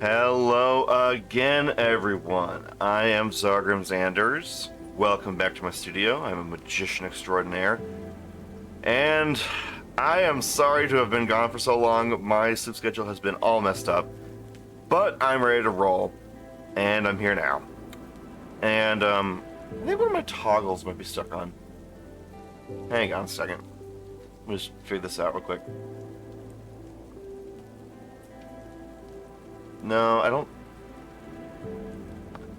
Hello again, everyone. I am Zargram Xanders. Welcome back to my studio. I'm a magician extraordinaire. And I am sorry to have been gone for so long. My sleep schedule has been all messed up. But I'm ready to roll. And I'm here now. And, I think one of my toggles might be stuck on. Hang on a second. Let me just figure this out real quick. No, I don't...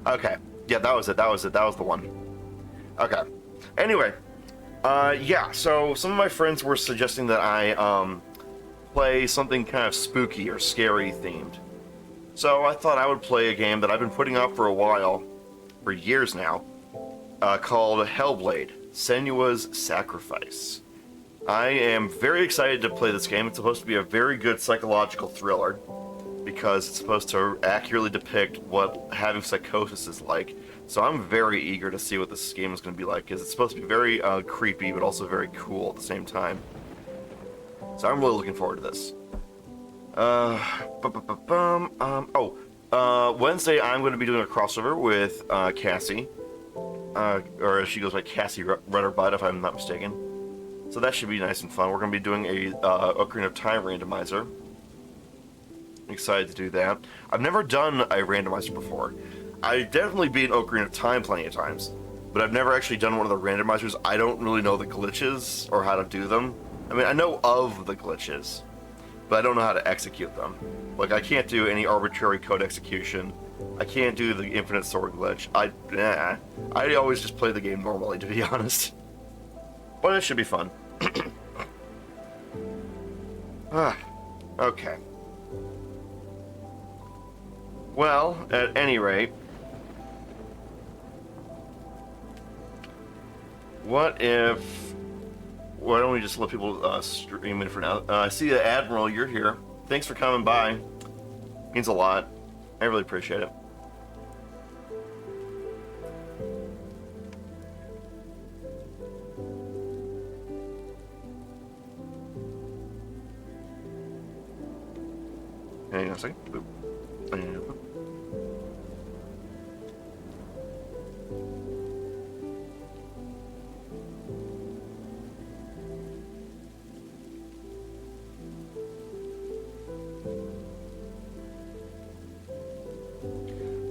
Okay. Yeah, that was it. That was the one. Okay. Anyway. Yeah, so some of my friends were suggesting that I, play something kind of spooky or scary themed. So I thought I would play a game that I've been putting off for a while, for years now, called Hellblade: Senua's Sacrifice. I am very excited to play this game. It's supposed to be a very good psychological thriller, because it's supposed to accurately depict what having psychosis is like. So I'm very eager to see what this game is going to be like, because it's supposed to be very creepy, but also very cool at the same time. So I'm really looking forward to this. Wednesday I'm going to be doing a crossover with Cassie, or she goes by Cassie Rudderbutt, if I'm not mistaken. So that should be nice and fun. We're going to be doing a Ocarina of Time randomizer. Excited to do that. I've never done a randomizer before. I definitely beat Ocarina of Time plenty of times, but I've never actually done one of the randomizers. I don't really know the glitches or how to do them. I mean, I know of the glitches, but I don't know how to execute them. Like, I can't do any arbitrary code execution. I can't do the infinite sword glitch. I always just play the game normally, to be honest. But it should be fun. Okay. Well, at any rate, why don't we just let people stream in for now? I see the Admiral, you're here. Thanks for coming by. Means a lot. I really appreciate it. Hang on a second. Boop. And boop.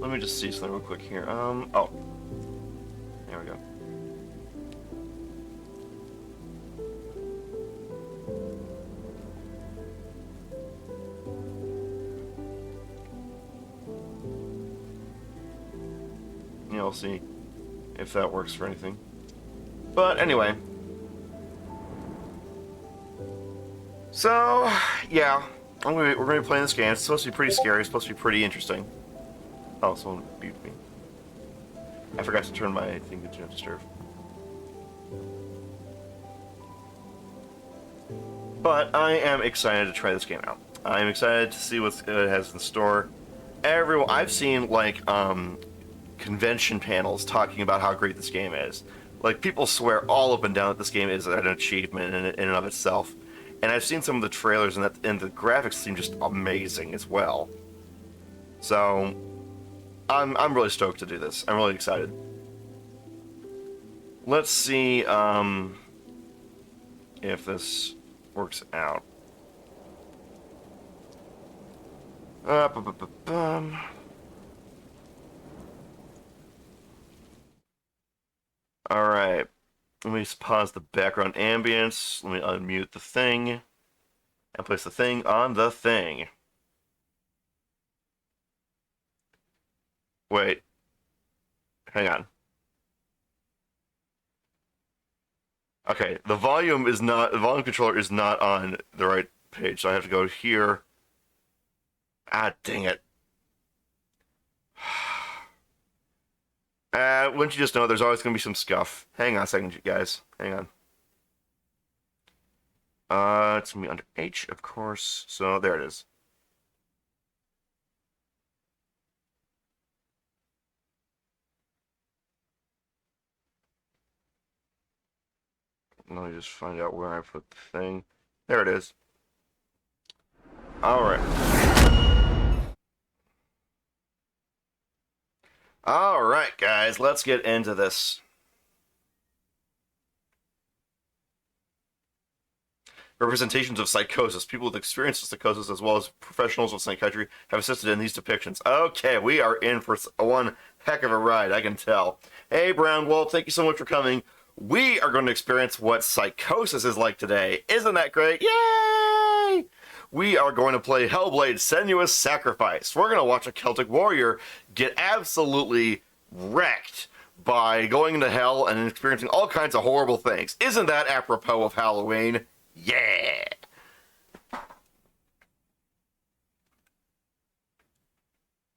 Let me just see something real quick here. Oh. There we go. Yeah, we'll see if that works for anything. But anyway. So, yeah. We're going to be playing this game. It's supposed to be pretty scary. It's supposed to be pretty interesting. Oh, someone beeped me. I forgot to turn my thing to Do Not Disturb. But I am excited to try this game out. I'm excited to see what it has in store. I've seen, like, convention panels talking about how great this game is. Like, people swear all up and down that this game is an achievement in and of itself. And I've seen some of the trailers, and the graphics seem just amazing as well. So, I'm really stoked to do this. I'm really excited. Let's see if this works out. Alright. Let me just pause the background ambience. Let me unmute the thing. And place the thing on the thing. Wait. Hang on. Okay, the volume controller is not on the right page, so I have to go here. Ah, dang it. Wouldn't you just know there's always going to be some scuff. Hang on a second, guys. Hang on. It's going to be under H, of course. So, there it is. Let me just find out where I put the thing. There it is. Alright. Alright, guys. Let's get into this. Representations of psychosis. People with experience with psychosis, as well as professionals with psychiatry, have assisted in these depictions. Okay, we are in for one heck of a ride, I can tell. Hey, Brown Wolf, thank you so much for coming. We are going to experience what psychosis is like today. Isn't that great? Yay! We are going to play Hellblade: Senua's Sacrifice. We're going to watch a Celtic warrior get absolutely wrecked by going into hell and experiencing all kinds of horrible things. Isn't that apropos of Halloween? Yeah!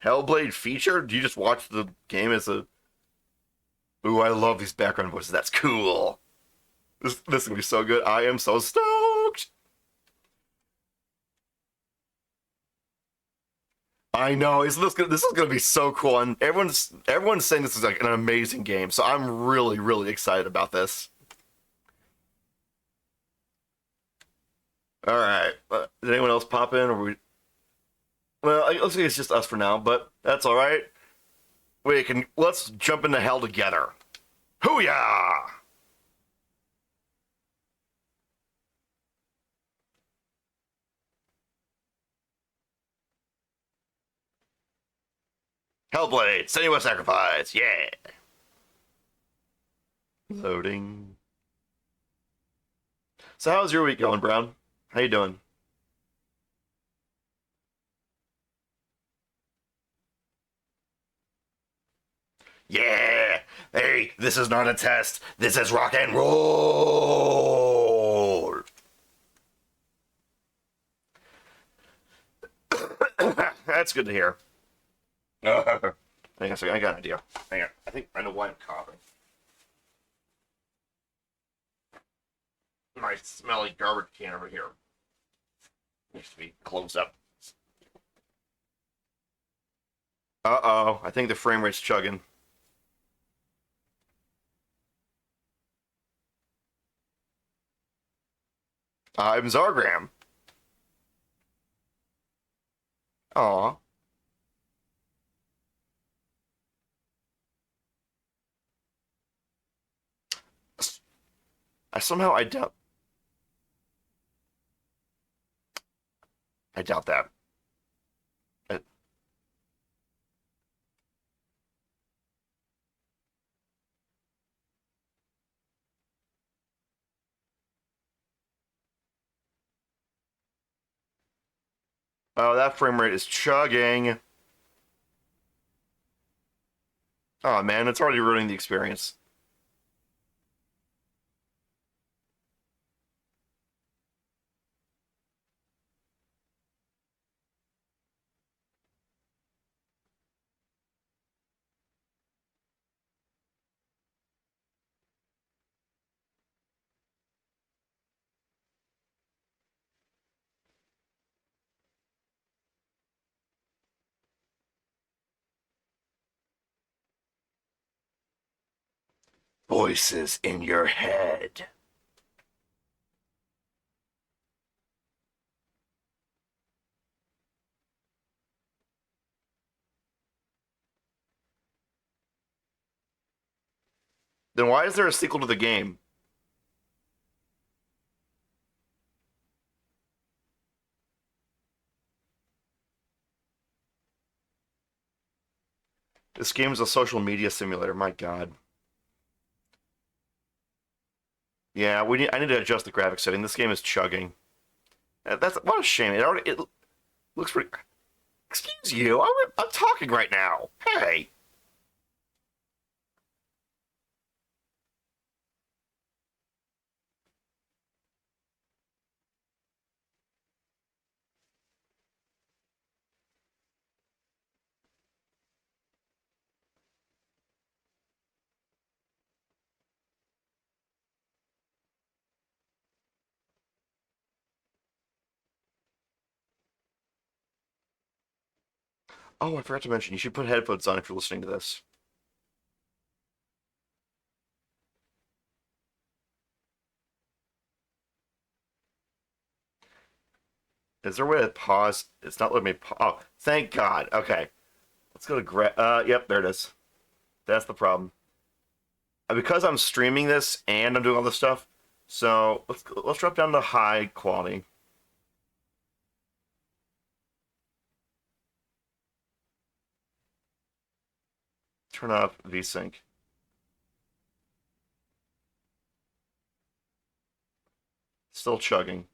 Hellblade feature? Do you just watch the game as a... Ooh, I love these background voices. That's cool. This is gonna be so good. I am so stoked! I know. This is gonna be so cool, and everyone's saying this is like an amazing game, so I'm really, really excited about this. Alright. Did anyone else pop in, or we... Well, it looks like it's just us for now, but that's alright. Let's jump into hell together. Hoo-yah! Hellblade, Senua's Sacrifice, yeah! Loading. So how's your week going, Brown? How you doing? Yeah! Hey, this is not a test. This is rock and roll! That's good to hear. Hang on a second, I got an idea. Hang on. I think I know why I'm coughing. My smelly garbage can over here needs to be closed up. Uh-oh, I think the frame rate's chugging. I'm Zargram. Aw. I doubt that. I, oh, that frame rate is chugging. Oh man, it's already ruining the experience. Voices in your head. Then why is there a sequel to the game? This game is a social media simulator. My God. Yeah, I need to adjust the graphics setting. This game is chugging. That's what a shame. It looks pretty. Excuse you. I'm talking right now. Hey. Oh, I forgot to mention. You should put headphones on if you're listening to this. Is there a way to pause? It's not letting me. Oh, thank God. Okay, let's go to Yep, there it is. That's the problem. Because I'm streaming this and I'm doing all this stuff, so let's drop down to high quality. Turn off VSync. Still chugging.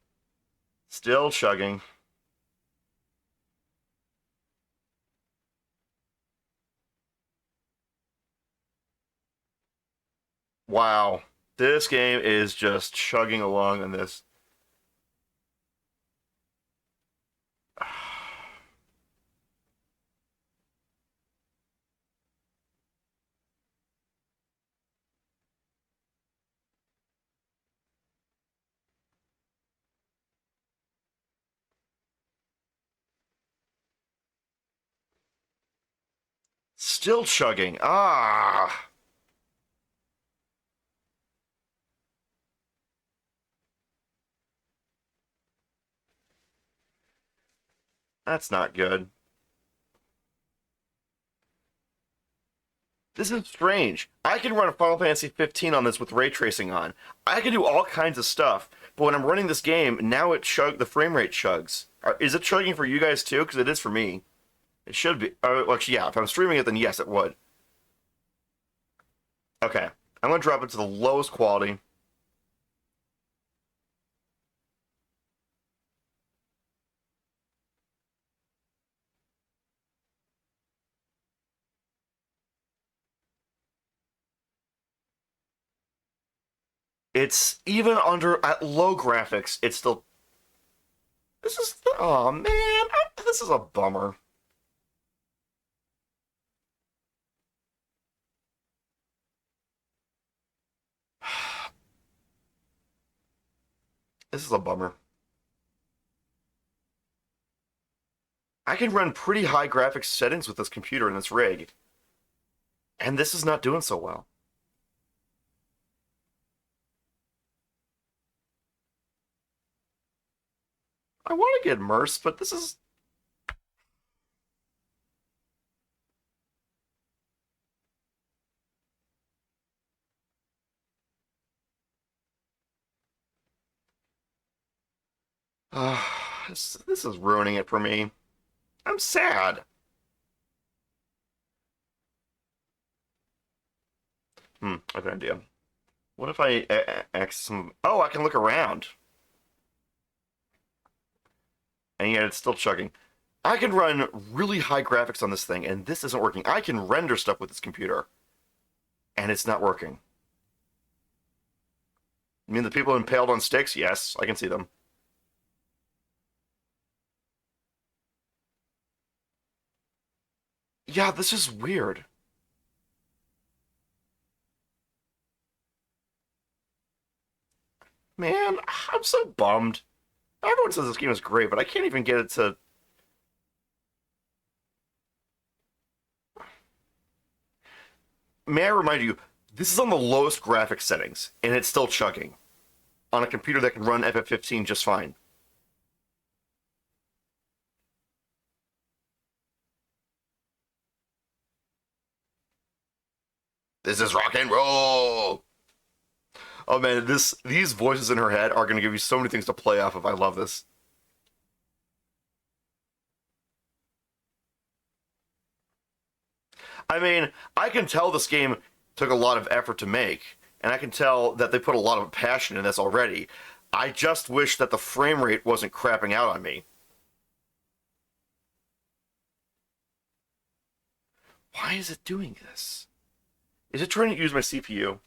Still chugging. Wow. This game is just chugging along in this. Still chugging. Ah. That's not good. This is strange. I can run a Final Fantasy 15 on this with ray tracing on. I can do all kinds of stuff, but when I'm running this game, now the frame rate chugs. Is it chugging for you guys too? Because it is for me. It should be. Well, actually, yeah. If I'm streaming it, then yes, it would. Okay, I'm gonna drop it to the lowest quality. It's even under at low graphics. It's still. This is. Oh man, this is a bummer. This is a bummer. I can run pretty high graphics settings with this computer and this rig, and this is not doing so well. I want to get immersed, but this is This is ruining it for me. I'm sad. I have an idea. What if I access some... Oh, I can look around. And yet it's still chugging. I can run really high graphics on this thing, and this isn't working. I can render stuff with this computer, and it's not working. I mean, the people impaled on sticks? Yes, I can see them. Yeah, this is weird. Man, I'm so bummed. Everyone says this game is great, but I can't even get it to... May I remind you, this is on the lowest graphics settings, and it's still chugging. On a computer that can run FF15 just fine. This is rock and roll! Oh man, these voices in her head are going to give you so many things to play off of. I love this. I mean, I can tell this game took a lot of effort to make, and I can tell that they put a lot of passion in this already. I just wish that the frame rate wasn't crapping out on me. Why is it doing this? Is it trying to use my CPU?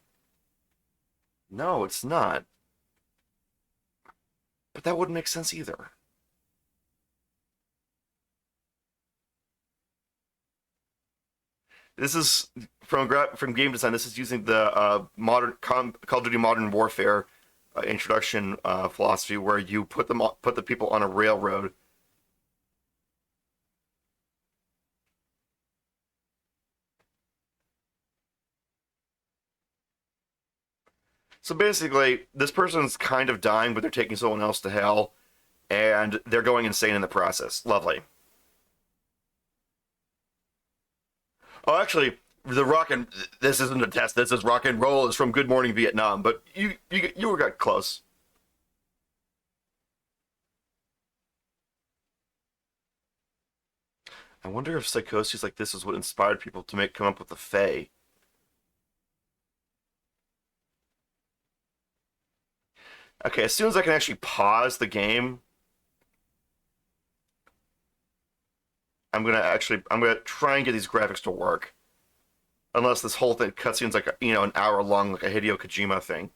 No, it's not. But that wouldn't make sense either. This is from game design. This is using the modern Call of Duty Modern Warfare introduction philosophy, where you put the people on a railroad. So basically, this person's kind of dying, but they're taking someone else to hell, and they're going insane in the process. Lovely. Oh, actually, the rock and this isn't a test. This is rock and roll. It's from Good Morning Vietnam, but you got close. I wonder if psychoses like this is what inspired people to come up with the Fae. Okay, as soon as I can actually pause the game, I'm gonna try and get these graphics to work. Unless this whole thing cutscene's like an hour long, like a Hideo Kojima thing.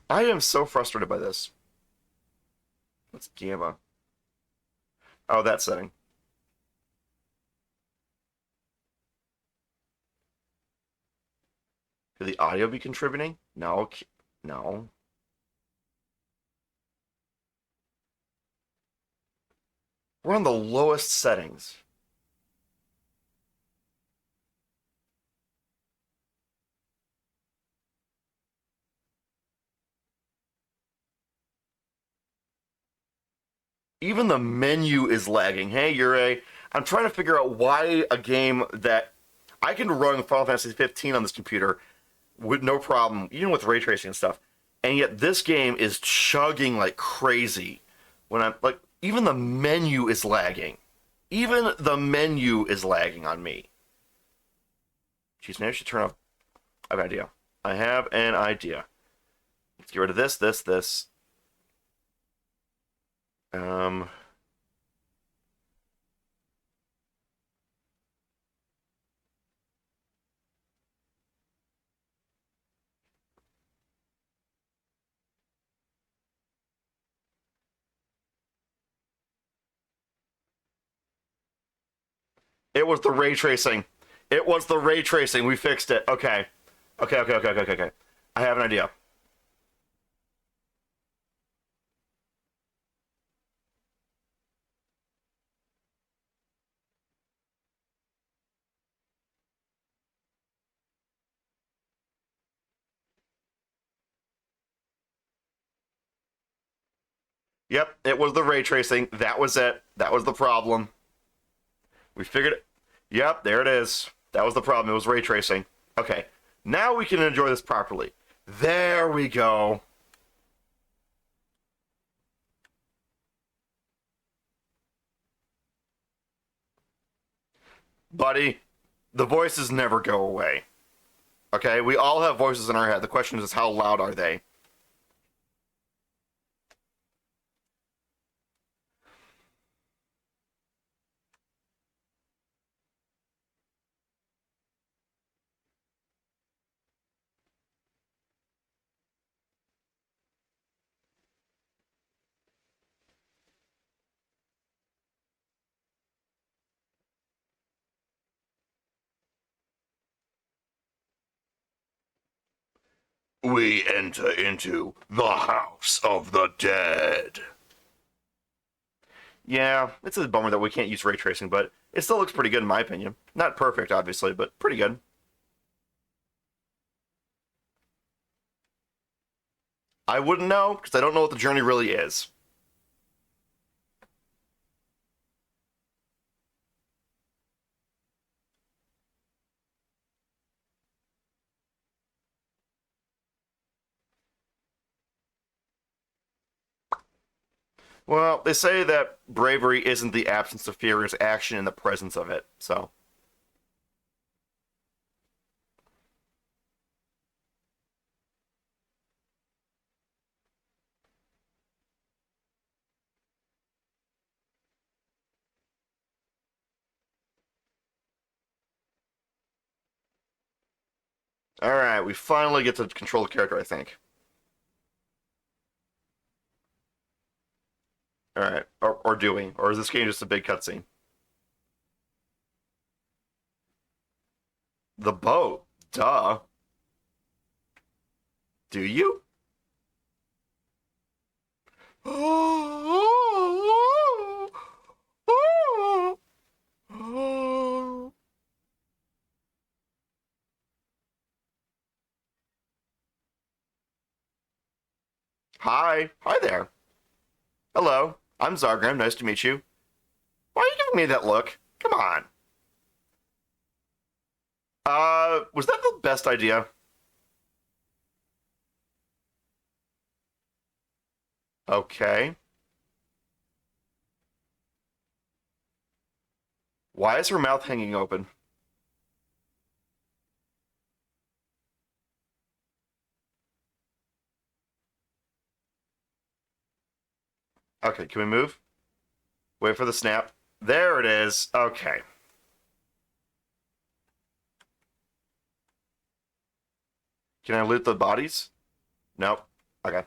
I am so frustrated by this. What's gamma? Oh, that setting. Could the audio be contributing? No, no. We're on the lowest settings. Even the menu is lagging. Hey, I'm trying to figure out why a game that I can run Final Fantasy 15 on this computer with no problem, even with ray tracing and stuff, and yet this game is chugging like crazy. When I'm like, even the menu is lagging. Even the menu is lagging on me. Jeez, maybe I should turn off. I have an idea. I have an idea. Let's get rid of this. Um, it was the ray tracing. It was the ray tracing. We fixed it. Okay. Okay. I have an idea. Yep, it was the ray tracing. That was it. That was the problem. We figured it. Yep, there it is. That was the problem. It was ray tracing. Okay, now we can enjoy this properly. There we go. Buddy, the voices never go away. Okay, we all have voices in our head. The question is how loud are they? We enter into the house of the dead. Yeah, it's a bummer that we can't use ray tracing, but it still looks pretty good in my opinion. Not perfect, obviously, but pretty good. I wouldn't know, because I don't know what the journey really is. Well, they say that bravery isn't the absence of fear, it's action in the presence of it, so. Alright, we finally get to control the character, I think. Alright, or do we? Or is this game just a big cutscene? The boat. Duh. Do you? Hi. Hi there. Hello. I'm Zargram. Nice to meet you. Why are you giving me that look? Come on. Was that the best idea? Okay. Why is her mouth hanging open? Okay, can we move? Wait for the snap. There it is. Okay. Can I loot the bodies? Nope. Okay.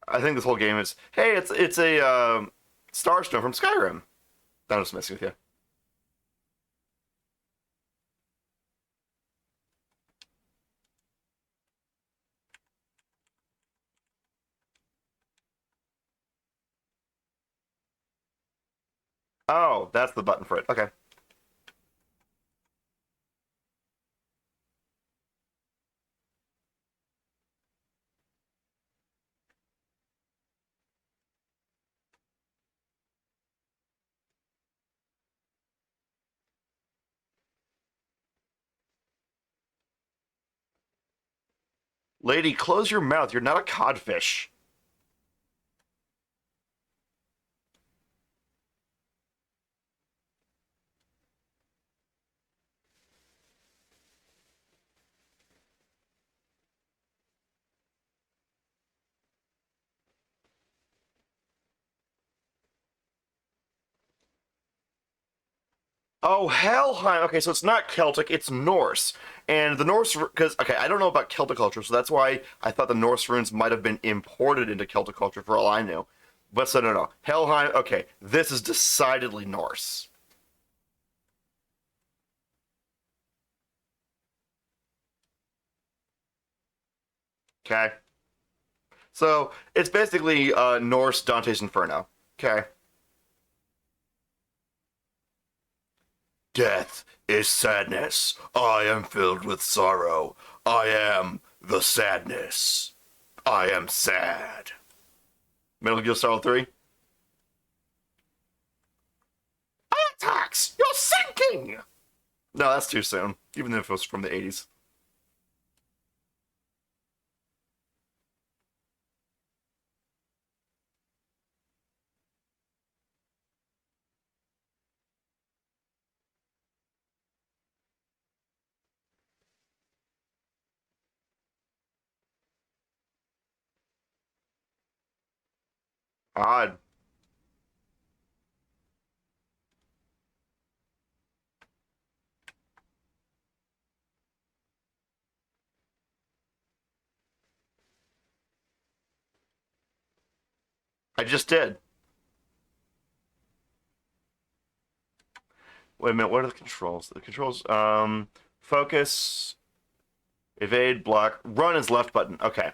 I think this whole game is, hey, it's a Starstone from Skyrim. I'm just messing with you. Oh, that's the button for it. Okay. Lady, close your mouth. You're not a codfish. Oh, Helheim. Okay, so it's not Celtic, it's Norse. And the Norse, because, okay, I don't know about Celtic culture, so that's why I thought the Norse runes might have been imported into Celtic culture for all I knew. But so, no, no. Helheim, okay, this is decidedly Norse. Okay? So, it's basically Norse Dante's Inferno. Okay? Death is sadness. I am filled with sorrow. I am the sadness. I am sad. Metal Gear Solid 3. Attacks! You're sinking! No, that's too soon. Even if it was from the 80s. Odd. I just did. Wait a minute, what are the controls? The controls, focus, evade, block, run is left button. Okay.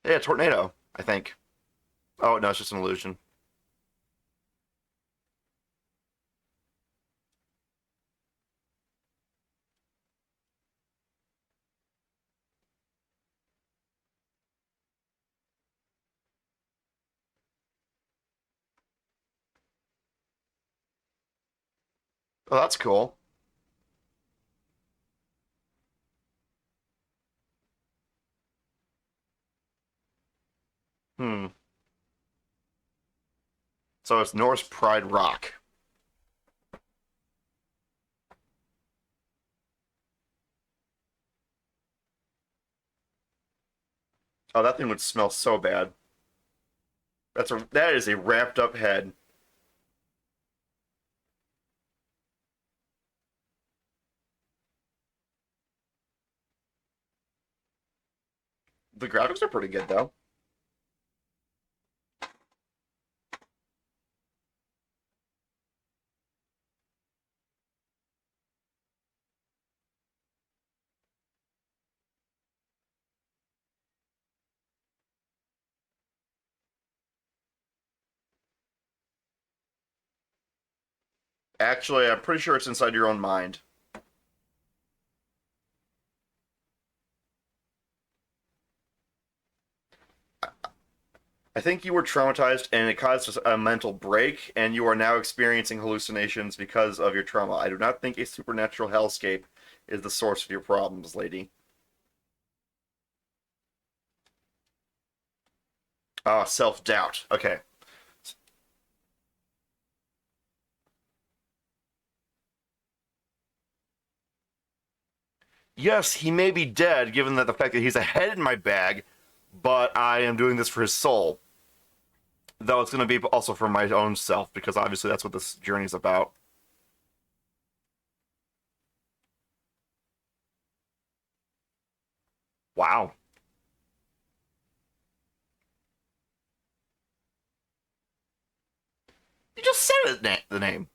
Yeah, tornado, I think. Oh, no, it's just an illusion. Oh, that's cool. Hmm. So it's Norse Pride Rock. Oh, that thing would smell so bad. That is a wrapped up head. The graphics are pretty good though. Actually, I'm pretty sure it's inside your own mind. I think you were traumatized and it caused a mental break, and you are now experiencing hallucinations because of your trauma. I do not think a supernatural hellscape is the source of your problems, lady. Ah, self doubt. Okay. Yes, he may be dead, given that the fact that he's a head in my bag, but I am doing this for his soul. Though it's going to be also for my own self, because obviously that's what this journey is about. Wow. You just said the name.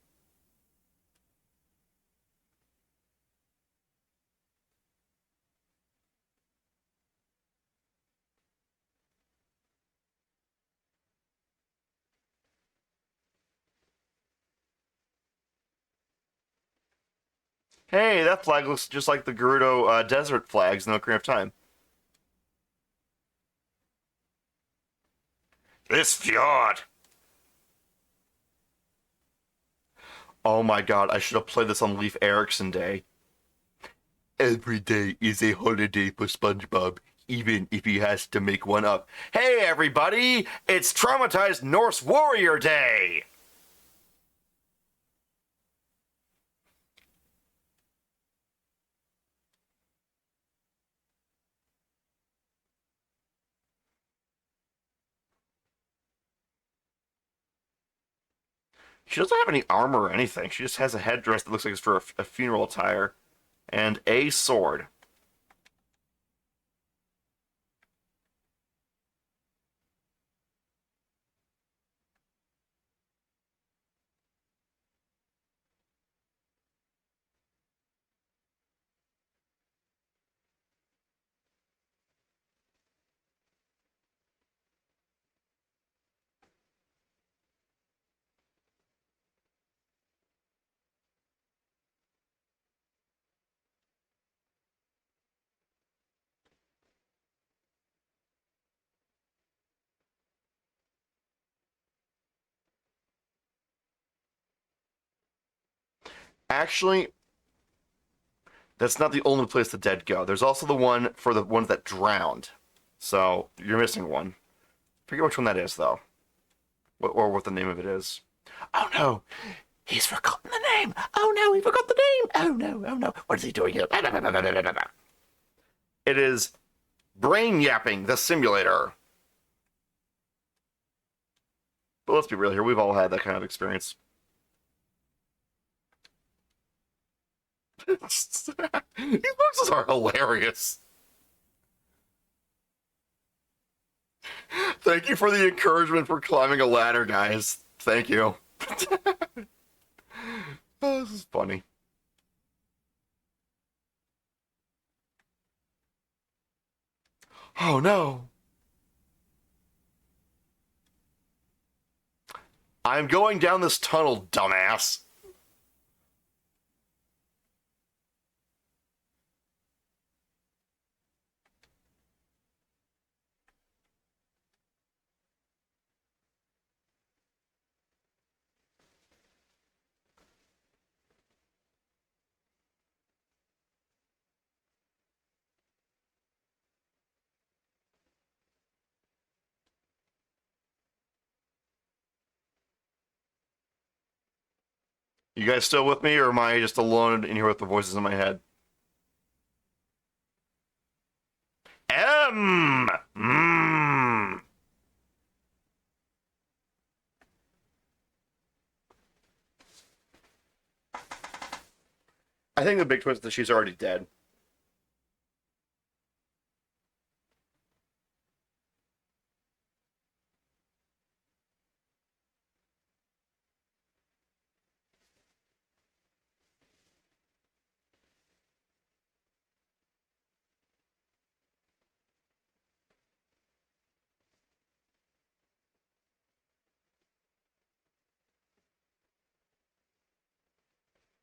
Hey, that flag looks just like the Gerudo desert flags in Ocarina of Time. This fjord. Oh my god, I should have played this on Leif Erikson Day. Every day is a holiday for SpongeBob, even if he has to make one up. Hey everybody, it's Traumatized Norse Warrior Day! She doesn't have any armor or anything. She just has a headdress that looks like it's for a funeral attire. And a sword. Actually, that's not the only place the dead go. There's also the one for the ones that drowned. So you're missing one. Forget which one that is, though. Or what the name of it is. Oh no! He's forgotten the name! Oh no, he forgot the name! Oh no, oh no. What is he doing here? It is Brain Yapping, the Simulator. But let's be real here, we've all had that kind of experience. These boxes are hilarious. Thank you for the encouragement for climbing a ladder, guys. Thank you. Oh, this is funny. Oh no. I'm going down this tunnel, dumbass. You guys still with me, or am I just alone in here with the voices in my head? M. Mm. I think the big twist is that she's already dead.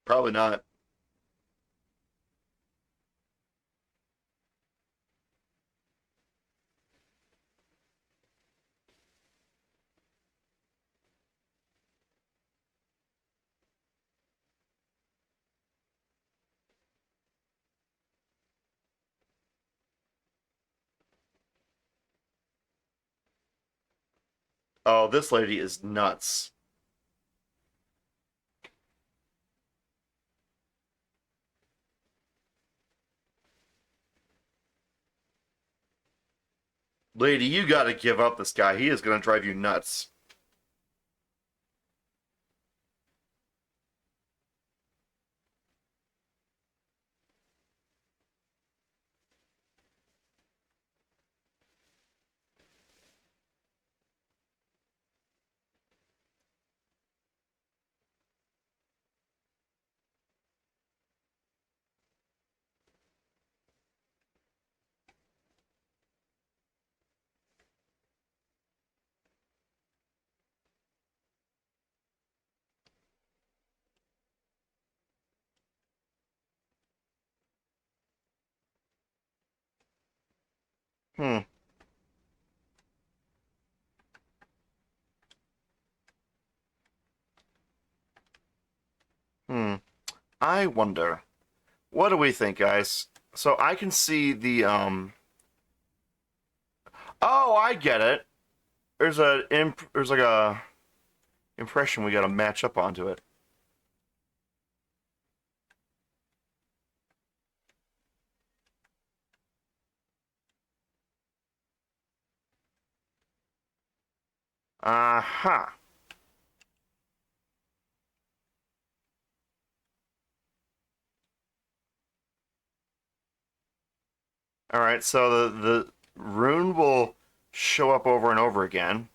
Probably not. Oh, this lady is nuts. Lady, you gotta give up this guy. He is gonna drive you nuts. Hmm. Hmm. I wonder. What do we think, guys? So I can see the. Oh, I get it. There's like a impression we gotta match up onto it. Uh-huh. Alright, so the rune will show up over and over again.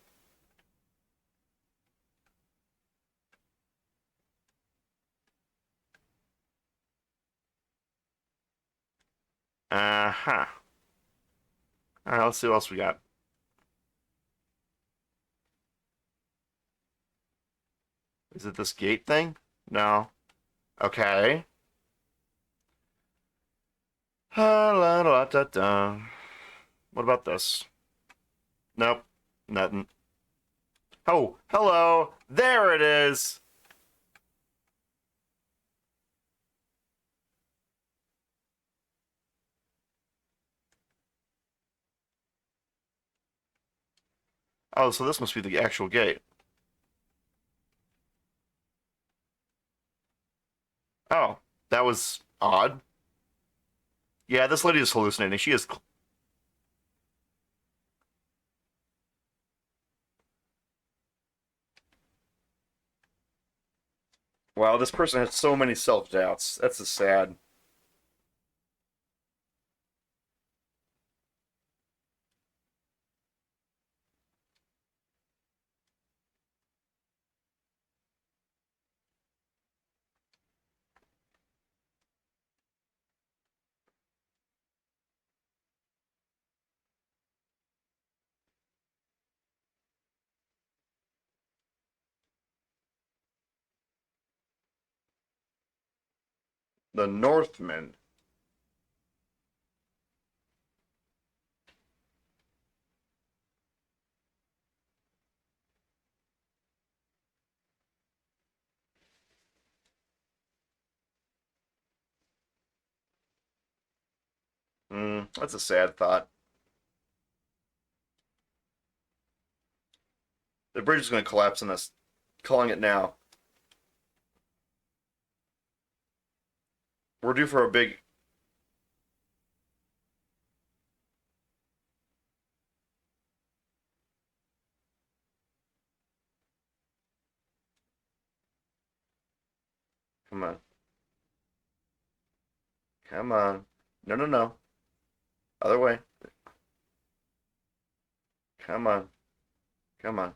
Uh-huh. Alright, let's see what else we got. Is it this gate thing? No. Okay. La, da, da, da. What about this? Nope. Nothing. Oh, hello. There it is. Oh, so this must be the actual gate. Oh, that was odd. Yeah, this lady is hallucinating. She is. Wow, this person has so many self doubts. That's just sad. The Northmen. That's a sad thought. The bridge is going to collapse in us. Calling it now. We're due for a big. Come on. Come on. No, no, no. Other way. Come on. Come on.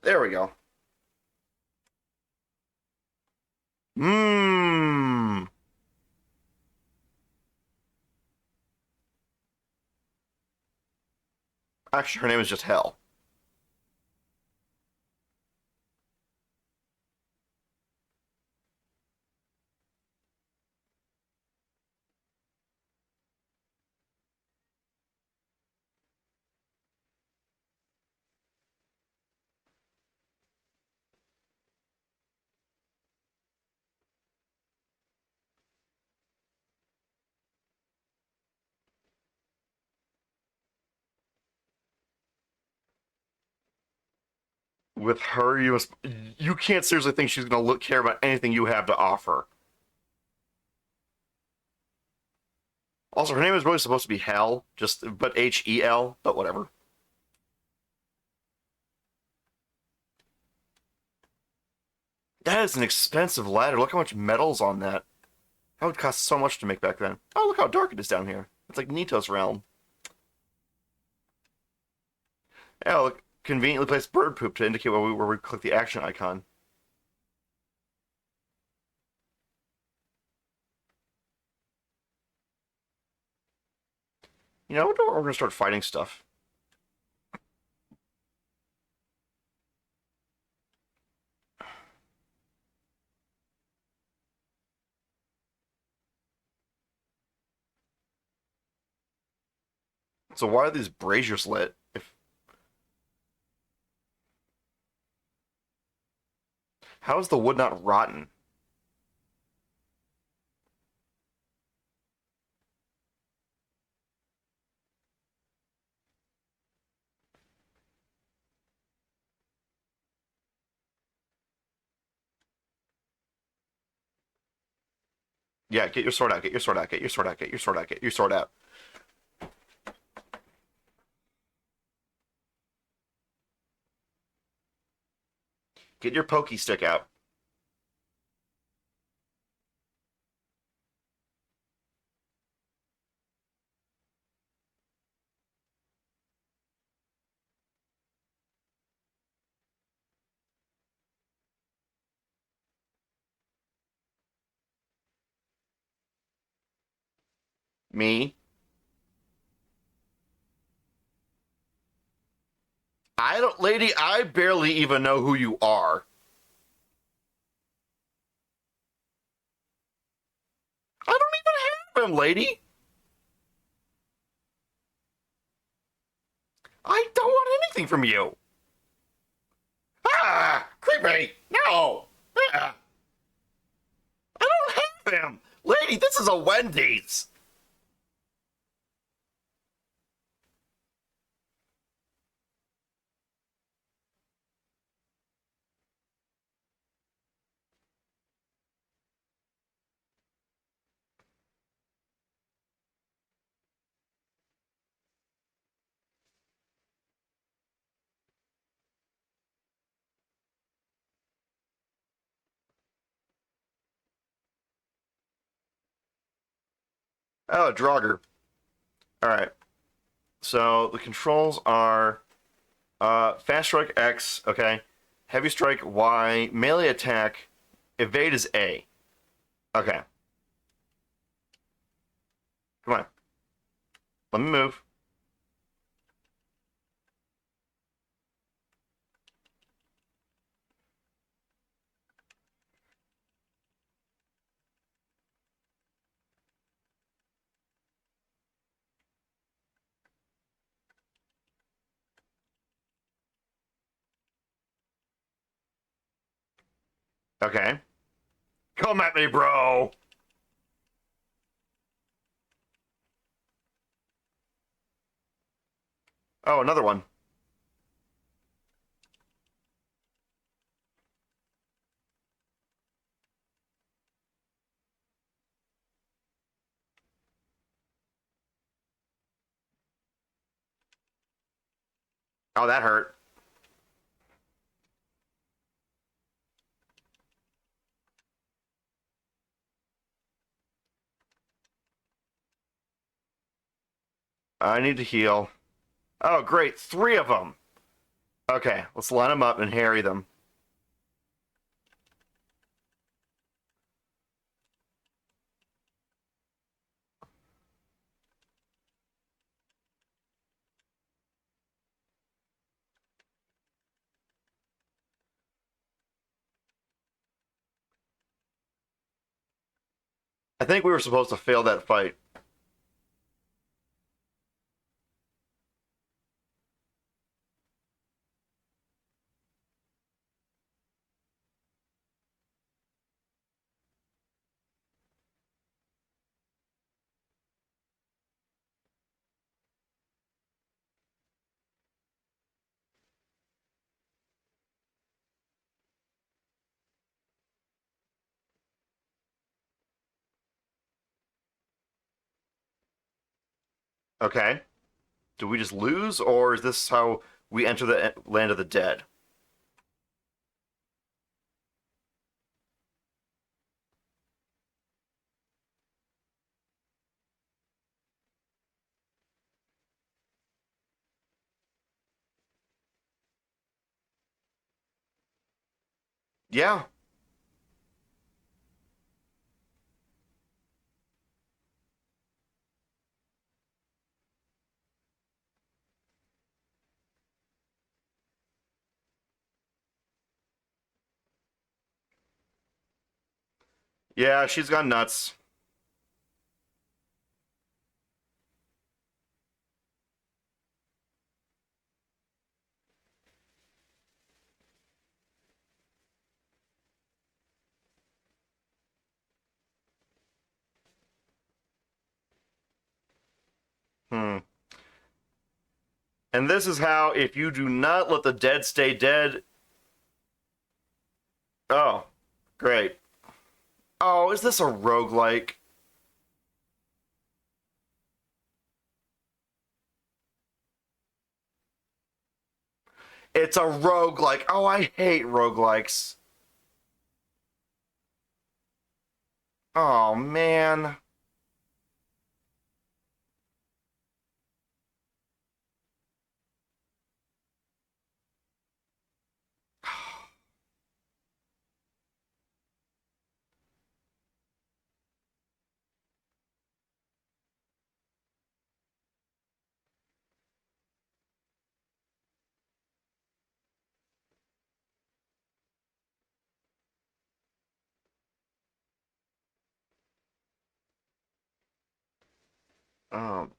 There we go. Mmm. Actually, her name is just Hell. With her, you can't seriously think she's gonna care about anything you have to offer. Also, her name is really supposed to be Hell, just but Hel, but whatever. That is an expensive ladder. Look how much metal's on that. That would cost so much to make back then. Oh, look how dark it is down here. It's like Nito's realm. Yeah, look, conveniently placed bird poop to indicate where we click the action icon. You know, we're gonna start fighting stuff. So why are these braziers lit? If how is the wood not rotten? Yeah, get your sword out. Get your sword out. Get your sword out. Get your sword out. Get your sword out. Get your pokey stick out. Me? I don't, lady. I barely even know who you are. I don't even have him, lady. I don't want anything from you. Ah, creepy. No. Ah, I don't have him, lady. This is a Wendy's. Oh, Draugr. All right. So the controls are fast strike X, okay. Heavy strike Y, melee attack, evade is A. Okay, come on. Let me move. Okay. Come at me, bro. Oh, another one. Oh, that hurt. I need to heal. Oh, great. Three of them. Okay, let's line them up and harry them. I think we were supposed to fail that fight. Okay. Do we just lose, or is this how we enter the land of the dead? Yeah. Yeah, she's gone nuts. Hmm. And this is how, if you do not let the dead stay dead. Oh, great. Oh, is this a roguelike? It's a roguelike. Oh, I hate roguelikes. Oh, man. Um,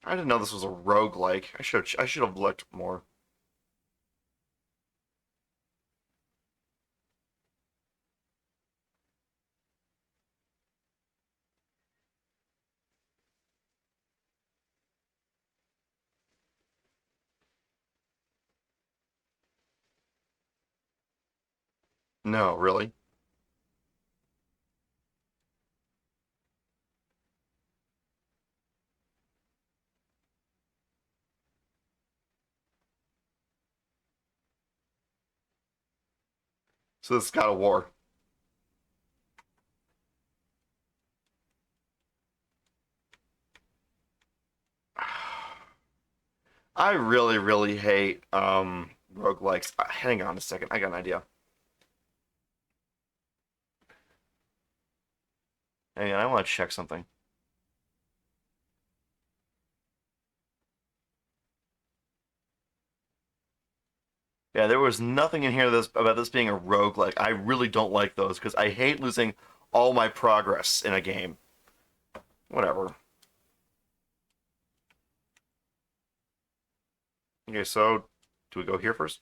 I didn't know this was a roguelike. I should have looked more. No, really. So this is God of War. I really, really hate roguelikes. Hang on a second, I got an idea. Hang on, I want to check something. Yeah, there was nothing in here about this being a roguelike. I really don't like those because I hate losing all my progress in a game. Whatever. Okay, so do we go here first?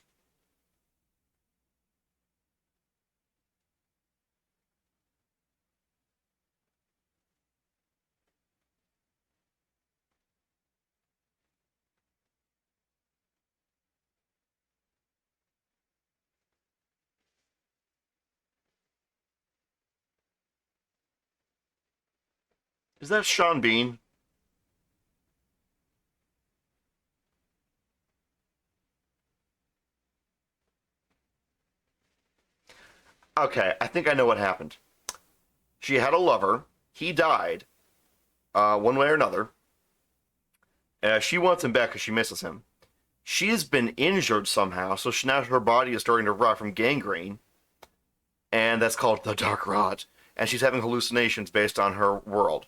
Is that Sean Bean? Okay, I think I know what happened. She had a lover. He died, one way or another. She wants him back because she misses him. She's been injured somehow, so now her body is starting to rot from gangrene, and that's called the Dark Rot. And she's having hallucinations based on her world.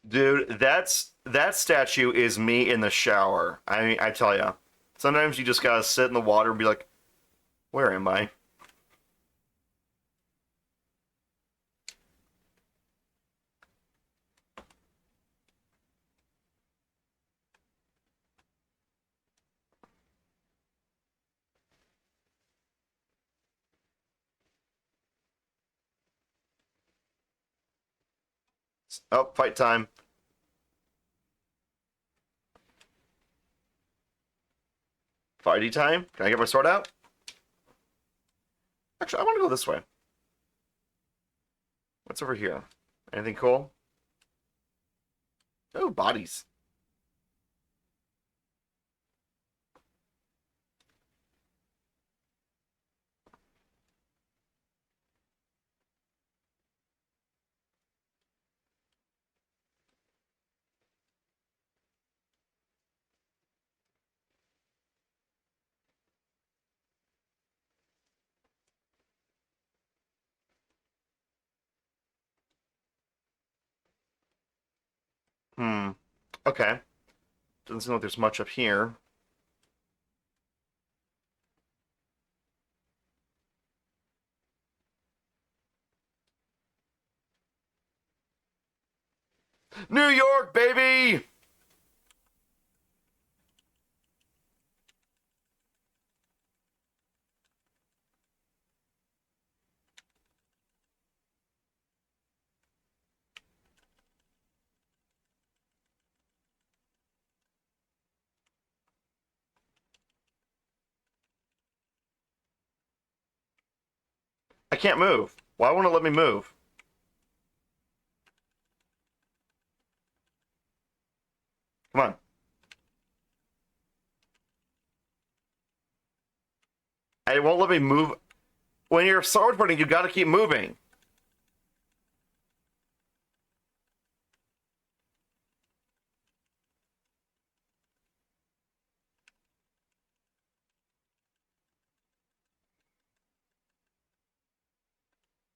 Dude, that statue is me in the shower. I mean, I tell ya, sometimes you just gotta sit in the water and be like, "Where am I?" Oh, fight time. Fighty time. Can I get my sword out? Actually, I want to go this way. What's over here? Anything cool? Oh, bodies. Hmm. Okay. Doesn't seem like there's much up here. New York, baby! I can't move. Why won't it let me move? Come on. It won't let me move. When you're sword fighting, you gotta keep moving.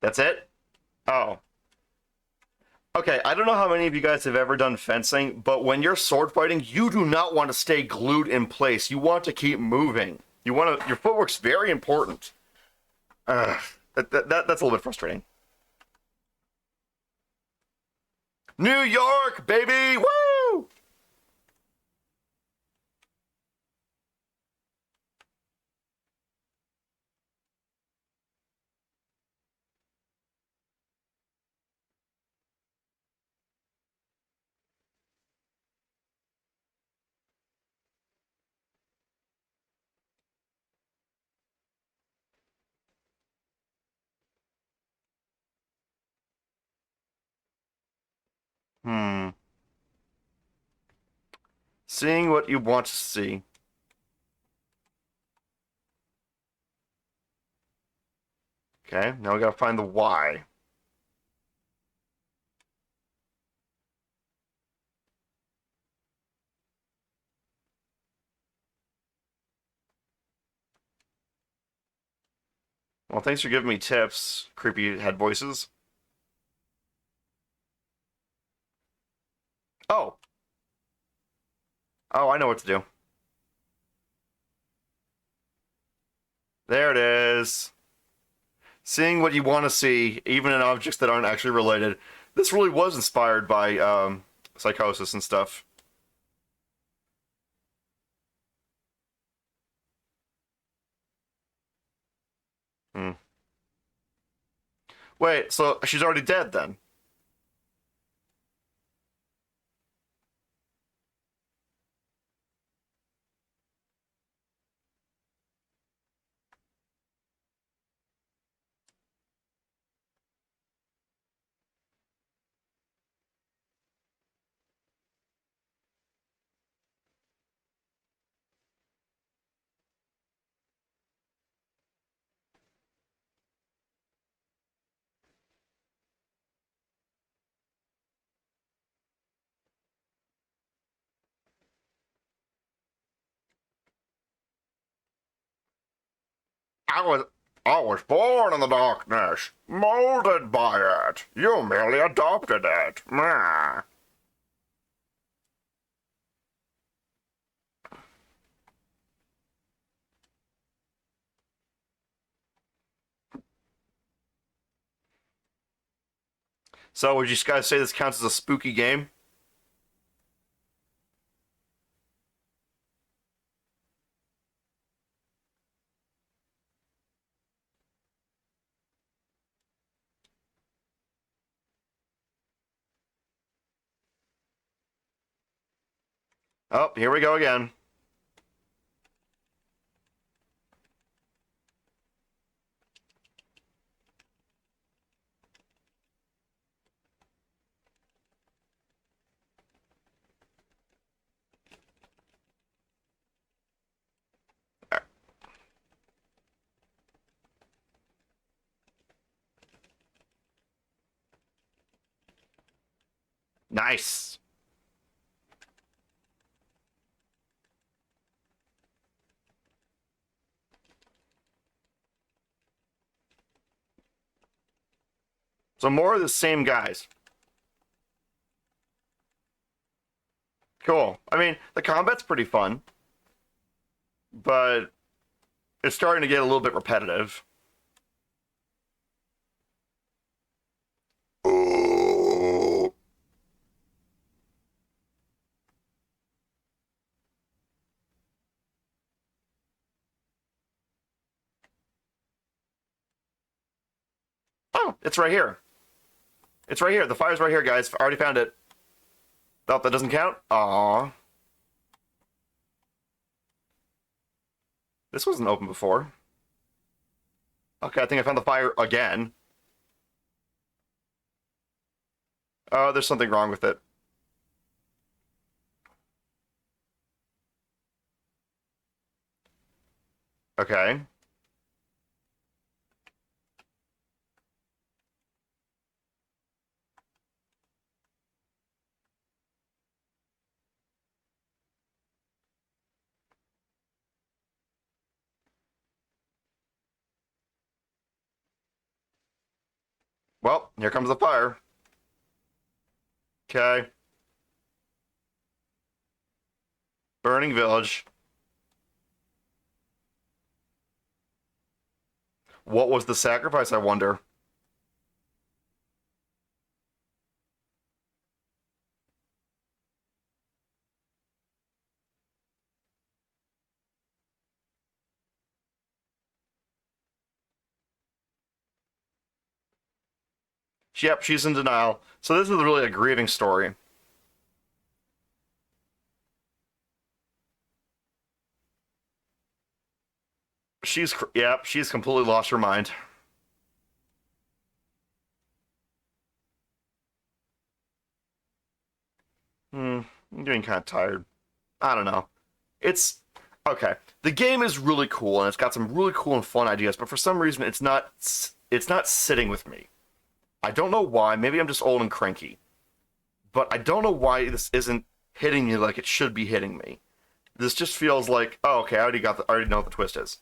That's it? Oh. Okay, I don't know how many of you guys have ever done fencing, but when you're sword fighting, you do not want to stay glued in place. You want to keep moving. You want to. Your footwork's very important. Ugh, that's a little bit frustrating. New York, baby! Woo! Hmm. Seeing what you want to see. Okay, now we gotta find the why. Well, thanks for giving me tips, creepy head voices. Oh, oh, I know what to do. There it is. Seeing what you want to see, even in objects that aren't actually related. This really was inspired by psychosis and stuff. Hmm. Wait, so she's already dead then? I was I was born in the darkness, molded by it. You merely adopted it. Meh. So would you guys say this counts as a spooky game? Oh, here we go again. Nice. So more of the same guys. Cool. I mean, the combat's pretty fun, but it's starting to get a little bit repetitive. Oh, it's right here. It's right here. The fire's right here, guys. I already found it. Oh, that doesn't count? Aw. This wasn't open before. Okay, I think I found the fire again. Oh, there's something wrong with it. Okay. Well, here comes the fire. Okay. Burning village. What was the sacrifice, I wonder? Yep, she's in denial. So this is really a grieving story. Yep, she's completely lost her mind. Hmm, I'm getting kind of tired. I don't know. It's okay. The game is really cool and it's got some really cool and fun ideas, but for some reason it's not sitting with me. I don't know why. Maybe I'm just old and cranky, but I don't know why this isn't hitting me like it should be hitting me. This just feels like, oh, okay, I already know what the twist is.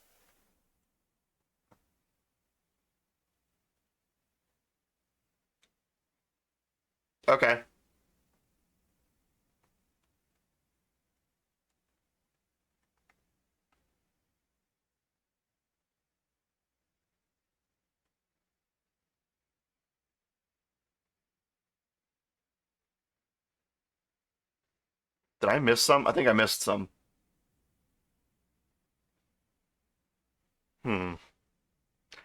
Okay. Did I miss some? I think I missed some. Hmm.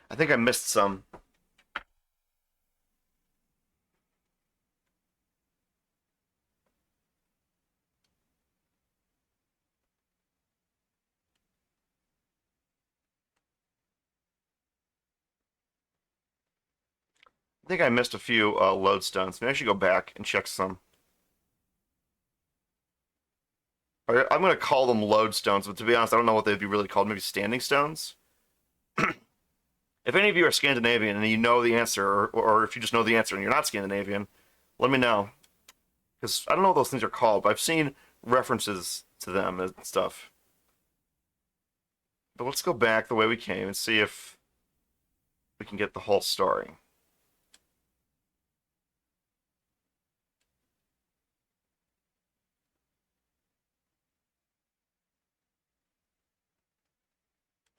I think I missed some. I think I missed a few lodestones. Maybe I should go back and check some. I'm going to call them lodestones, but to be honest, I don't know what they'd be really called. Maybe standing stones? If any of you are Scandinavian and you know the answer, or if you just know the answer and you're not Scandinavian, let me know. Because I don't know what those things are called, but I've seen references to them and stuff. But let's go back the way we came and see if we can get the whole story.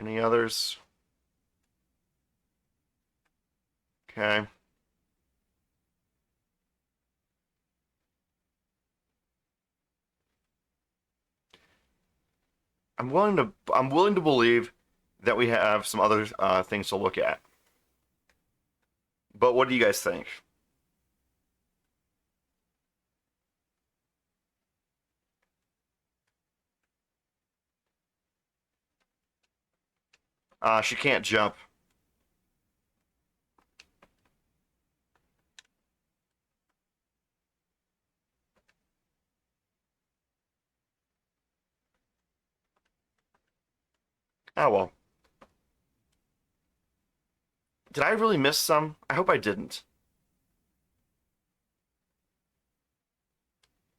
Any others? Okay. I'm willing to believe that we have some other things to look at. But what do you guys think? She can't jump. Oh well. Did I really miss some? I hope I didn't.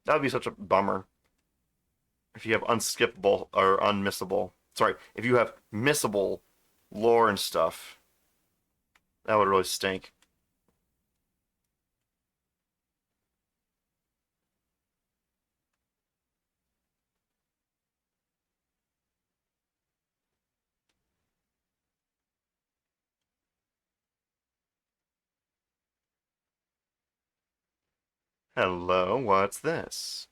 That would be such a bummer if you have unskippable or unmissable. Sorry, if you have missable lore and stuff, that would really stink. Hello, what's this?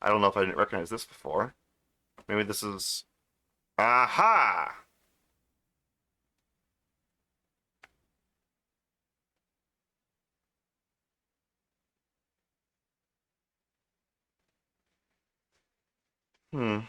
I don't know if I didn't recognize this before. Maybe this is. Aha! Hmm.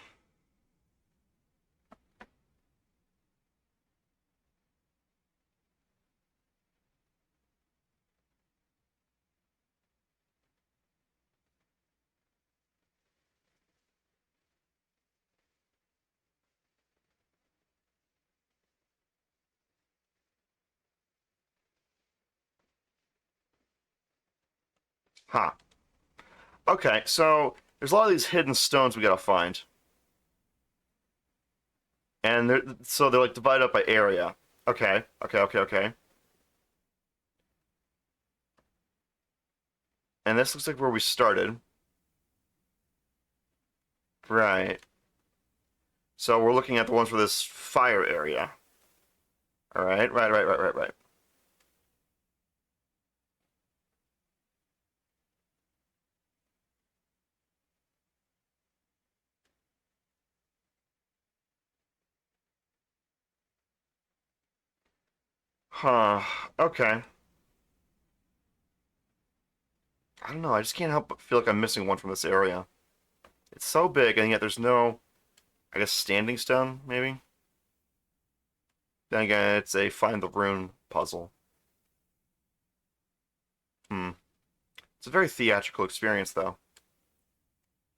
Huh. Okay, so there's a lot of these hidden stones we gotta find, and they're like divided up by area. Okay, okay, okay, okay. And this looks like where we started. Right. So we're looking at the ones for this fire area. All right, right. Huh. Okay. I don't know. I just can't help but feel like I'm missing one from this area. It's so big, and yet there's no, I guess, standing stone, maybe? Then again, it's a find the rune puzzle. Hmm. It's a very theatrical experience, though.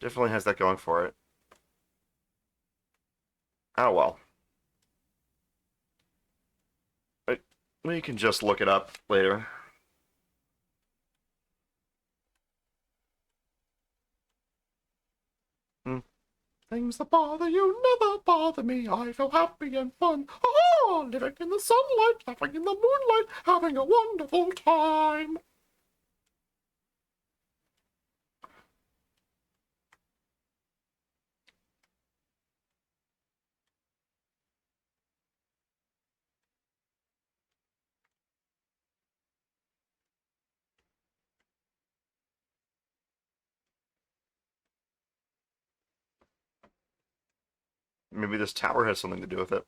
Definitely has that going for it. Oh well. But we can just look it up later. Hmm. Things that bother you never bother me. I feel happy and fun. Oh, living in the sunlight, laughing in the moonlight, having a wonderful time. Maybe this tower has something to do with it.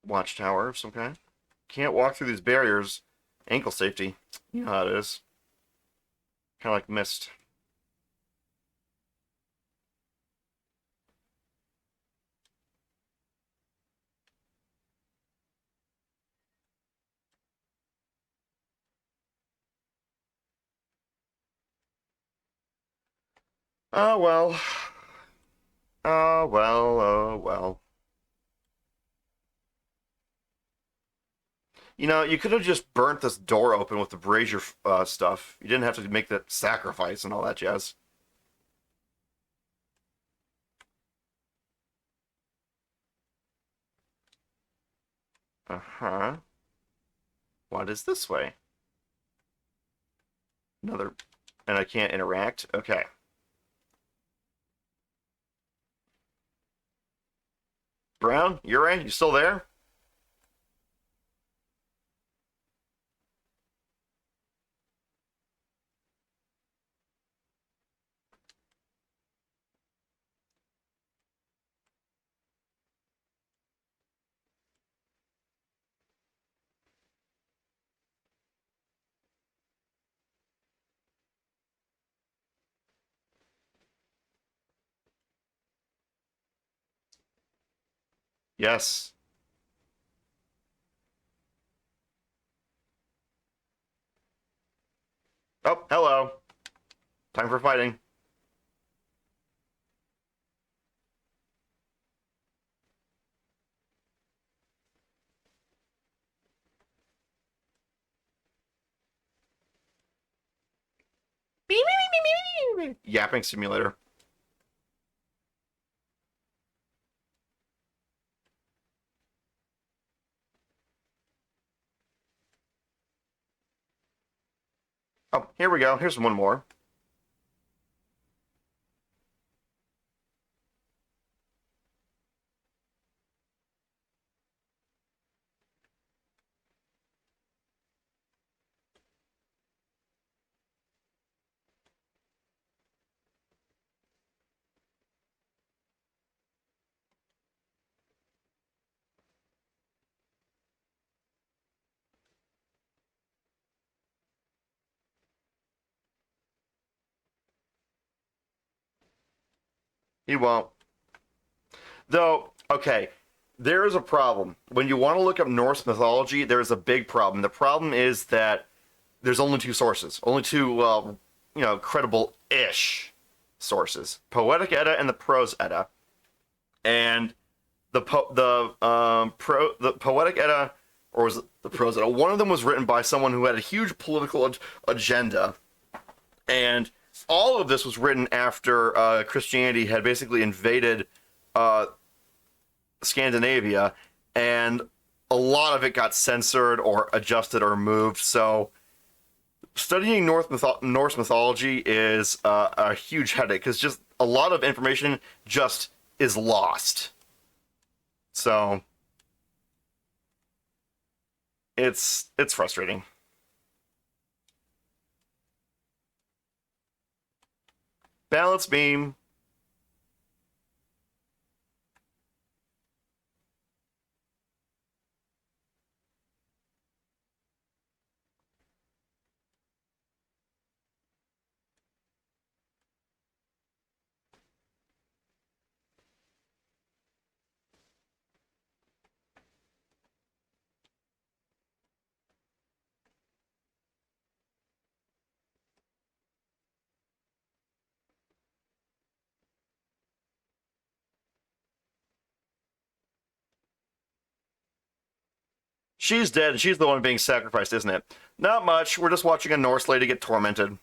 Watchtower of some kind. Can't walk through these barriers. Ankle safety. You know how it is. Kind of like mist. Oh well. Oh well. Oh well. You know, you could have just burnt this door open with the brazier stuff. You didn't have to make that sacrifice and all that jazz. Uh huh. What is this way? Another. And I can't interact? Okay. Brown, you're in? You still there? Yes. Oh, hello. Time for fighting. Yapping simulator. Oh, here we go. Here's one more. He won't. Though, okay, there is a problem. When you want to look up Norse mythology, there is a big problem. The problem is that there's only two sources, only two, credible-ish sources: Poetic Edda and the Prose Edda. And the Poetic Edda, or was it the Prose Edda? One of them was written by someone who had a huge political agenda, and all of this was written after Christianity had basically invaded uh, Scandinavia, and a lot of it got censored or adjusted or moved. So studying Norse mythology is a huge headache because just a lot of information just is lost. So it's frustrating. Balance beam. She's dead, and she's the one being sacrificed, isn't it? Not much. We're just watching a Norse lady get tormented.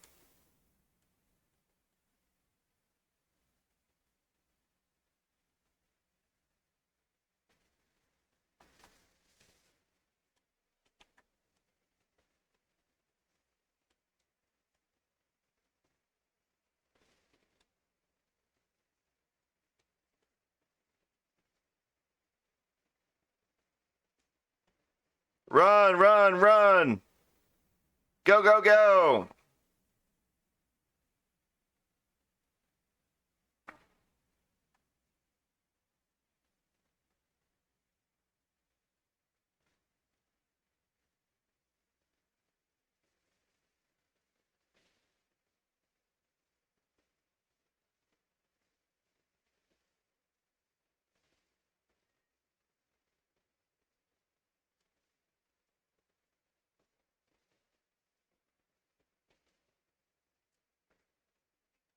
Run, run, run! Go, go, go!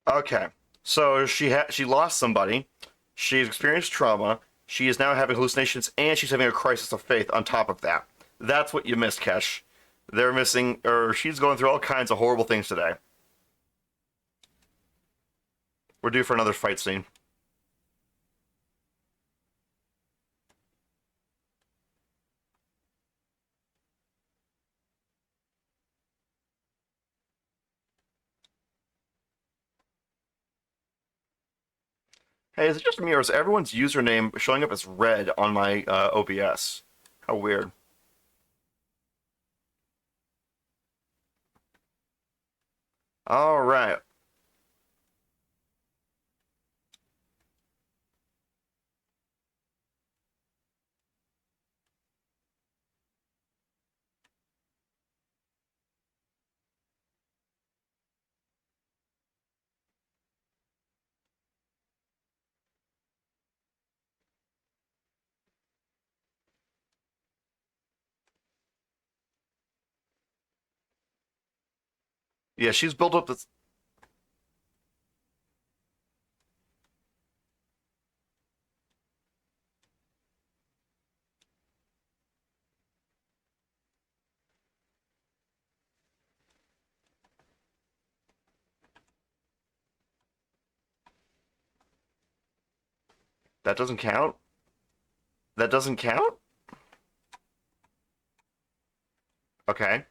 Okay, so she lost somebody. She's experienced trauma. She is now having hallucinations, and she's having a crisis of faith on top of that. That's what you missed, Kesh. They're missing, or she's going through all kinds of horrible things today. We're due for another fight scene. Hey, is it just me, or is everyone's username showing up as red on my OBS? How weird. All right. Yeah, she's built up this. That doesn't count? That doesn't count? Okay.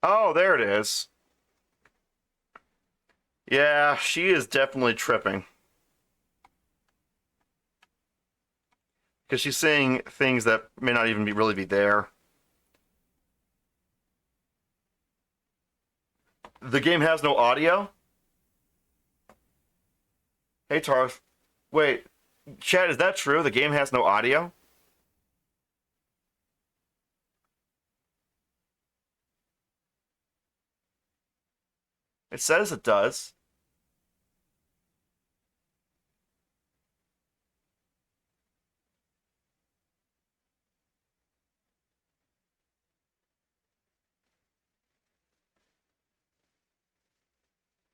Oh, there it is. Yeah, she is definitely tripping. Because she's saying things that may not even really be there. The game has no audio? Hey, Tarth. Wait, Chad, is that true? The game has no audio? It says it does.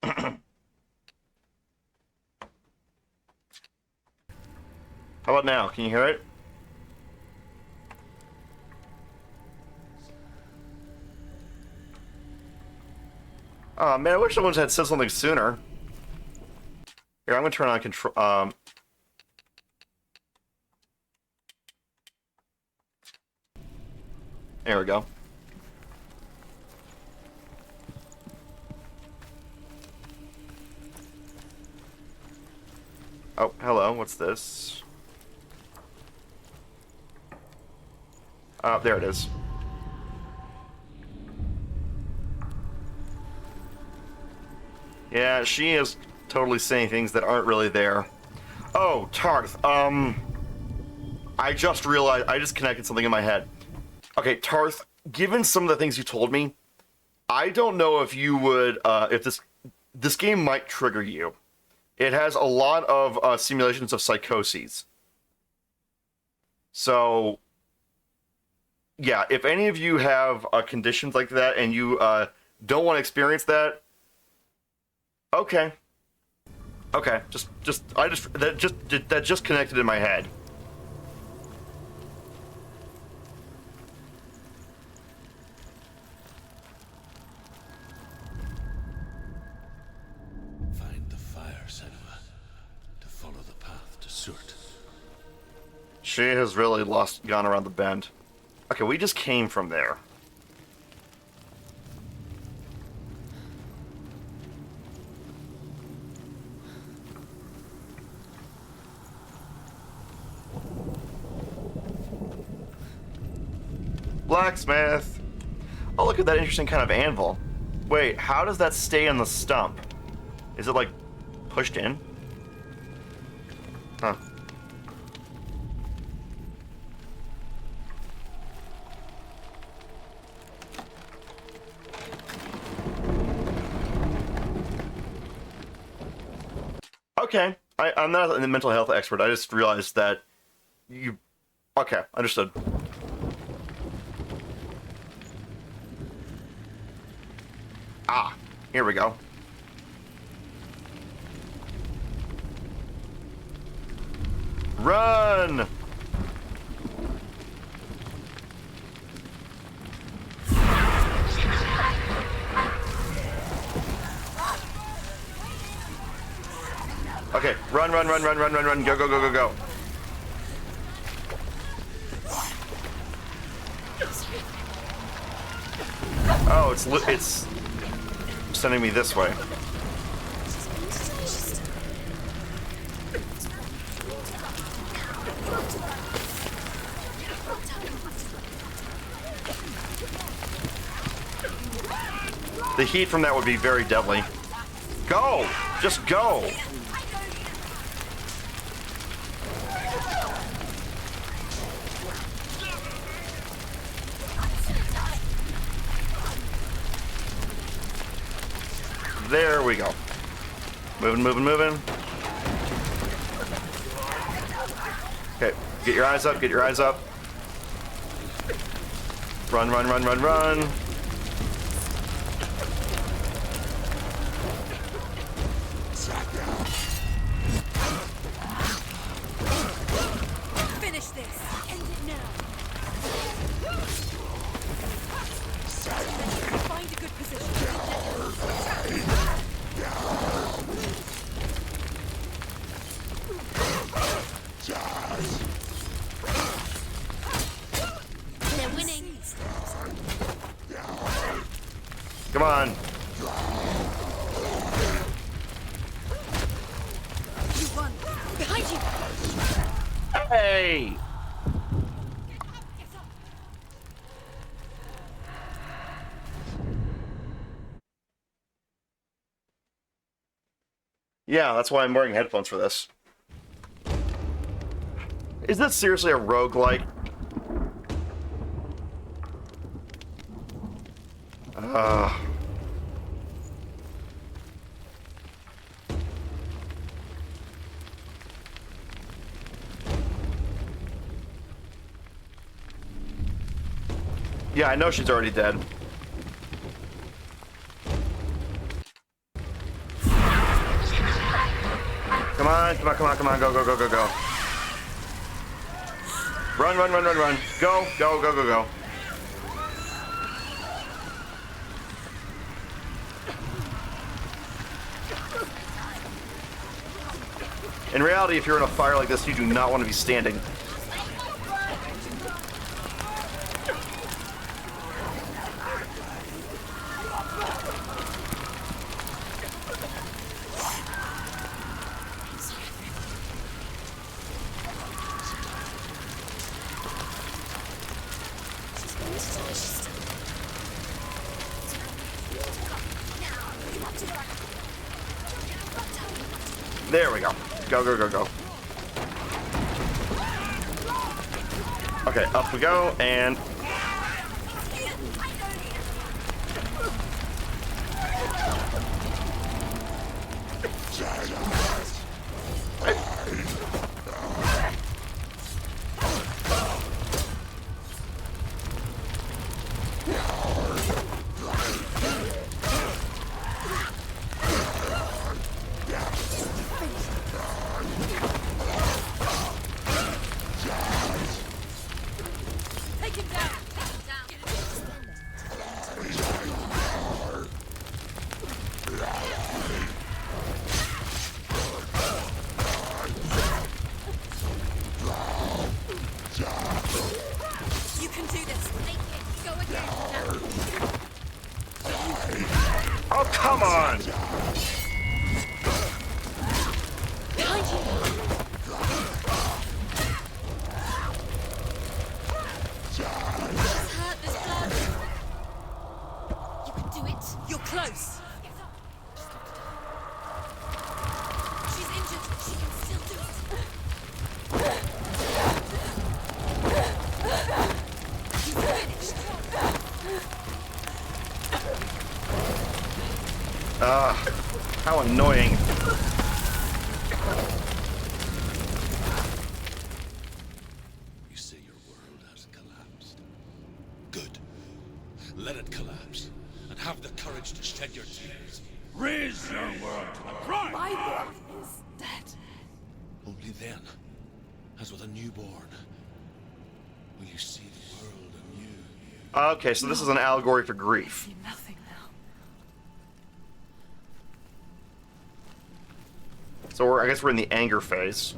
How about now? Can you hear it? Oh man, I wish someone had said something sooner. Here, I'm gonna turn on control. There we go. Oh, hello. What's this? Oh, there it is. Yeah, she is totally saying things that aren't really there. Oh, Tarth. I just realized I just connected something in my head. Okay, Tarth. Given some of the things you told me, I don't know if you would, if this game might trigger you it has a lot of simulations of psychoses. So, yeah, if any of you have conditions like that and you don't want to experience that, okay, that just connected in my head. Find the fire, Senua, to follow the path to Surt. She has really gone around the bend. Okay, we just came from there. Blacksmith! Oh, look at that interesting kind of anvil. Wait, how does that stay on the stump? Is it, like, pushed in? Huh. Okay, I'm not a mental health expert. I just realized that you... Okay, understood. Ah, here we go. Run! Okay, run, go, go, go, go, go. Oh, it's sending me this way. The heat from that would be very deadly. Go! Just go! There we go. Moving, moving, moving. Okay, get your eyes up, get your eyes up. Run, run, run, run, run. Finish this. End it now. Find a good position. They're winning. Come on. You won. Behind you. Hey! Yeah, that's why I'm wearing headphones for this. Is this seriously a roguelike? Yeah, I know she's already dead. Come on, come on, come on, come on, go, go, go, go, go. Run, run, run, run, run. Go, go, go, go, go. In reality, if you're in a fire like this, you do not want to be standing. There we go. Go, go, go, go. Okay, up we go, and... How annoying. You say your world has collapsed. Good. Let it collapse, and have the courage to shed your tears. Raise your world to the prime! My world is dead. Only then, as with a newborn, will you see the world anew. Okay, so this is an allegory for grief. See nothing now. So I guess we're in the anger phase.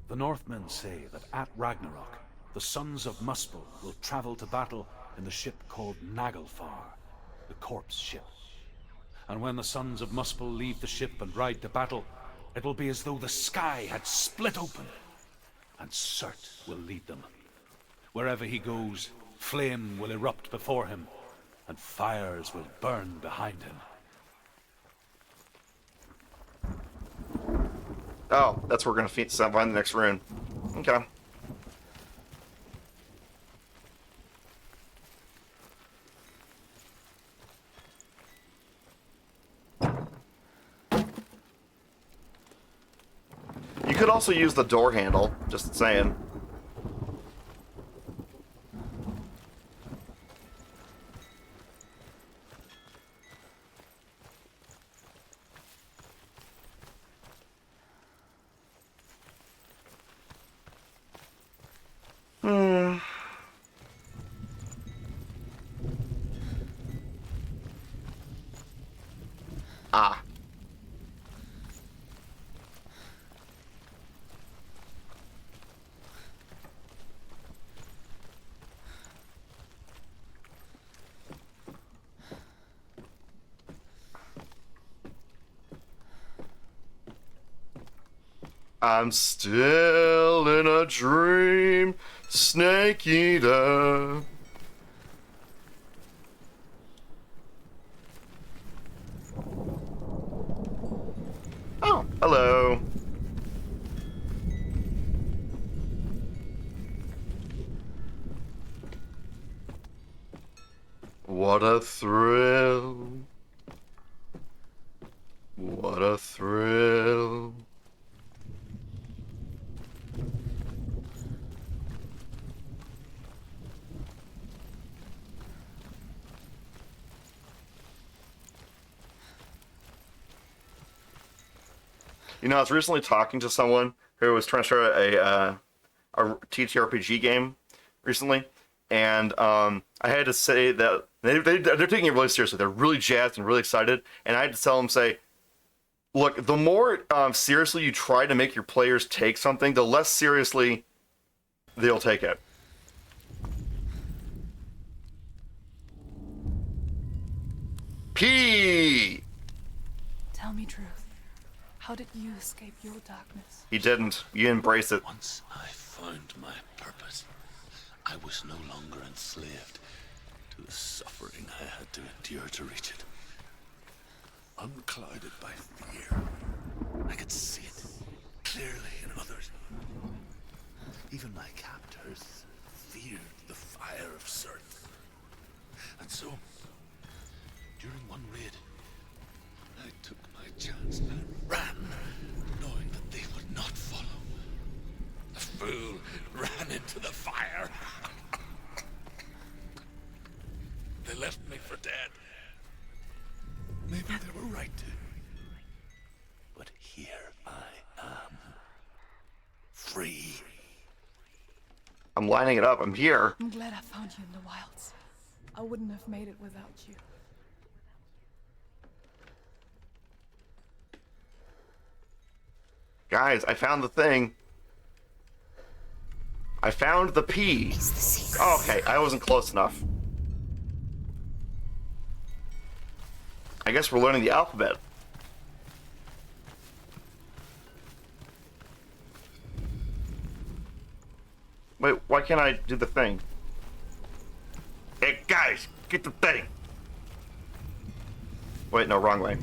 The Northmen say that at Ragnarok, the sons of Muspel will travel to battle in the ship called Naglfar, the corpse ship. And when the sons of Muspel leave the ship and ride to battle, it will be as though the sky had split open, and Surt will lead them. Wherever he goes, flame will erupt before him, and fires will burn behind him. Oh, that's where we're gonna find the next rune. Okay. You could also use the door handle, just saying. Ah. I'm still in a dream, Snake Eater. Oh, hello. What a thrill. What a thrill. You know, I was recently talking to someone who was trying to start a TTRPG game recently, and I had to say that they're taking it really seriously. They're really jazzed and really excited, and I had to tell them, say, look, the more seriously you try to make your players take something, the less seriously they'll take it. P. Tell me truth. How did you escape your darkness? He didn't. You embrace it. Once I found my purpose, I was no longer enslaved to the suffering I had to endure to reach it. Unclouded by fear, I could see it clearly in others. Even my captors feared the fire of Surt. And so, during one raid, I took my chance and ran, knowing that they would not follow. The fool ran into the fire. They left me for dead. Maybe they were right to. But here I am. Free. I'm lining it up. I'm here. I'm glad I found you in the wilds. I wouldn't have made it without you. Guys, I found the thing. I found the P. Oh, okay, I wasn't close enough. I guess we're learning the alphabet. Wait, why can't I do the thing? Hey, guys, get the thing! Wait, no, wrong way.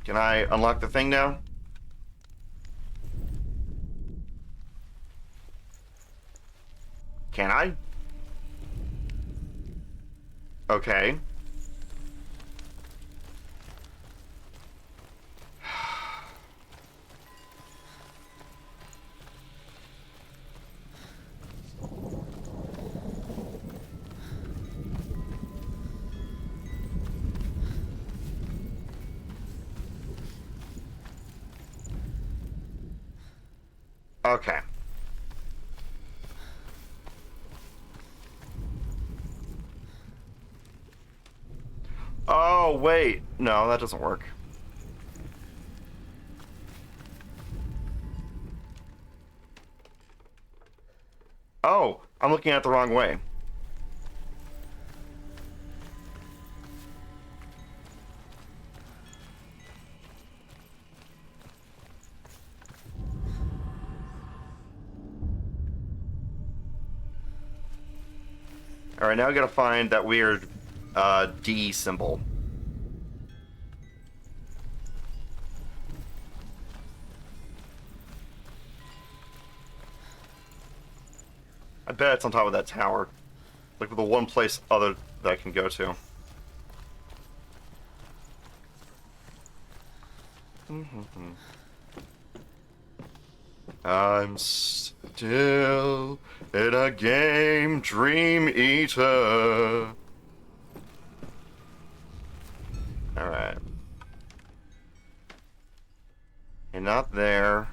Can I unlock the thing now? Can I? Okay. Okay. Oh, wait. No, that doesn't work. Oh, I'm looking at it the wrong way. Alright, now I gotta find that weird D symbol. I bet it's on top of that tower. Like the one place other that I can go to. I'm still in a game, Dream Eater. Alright. You're not there.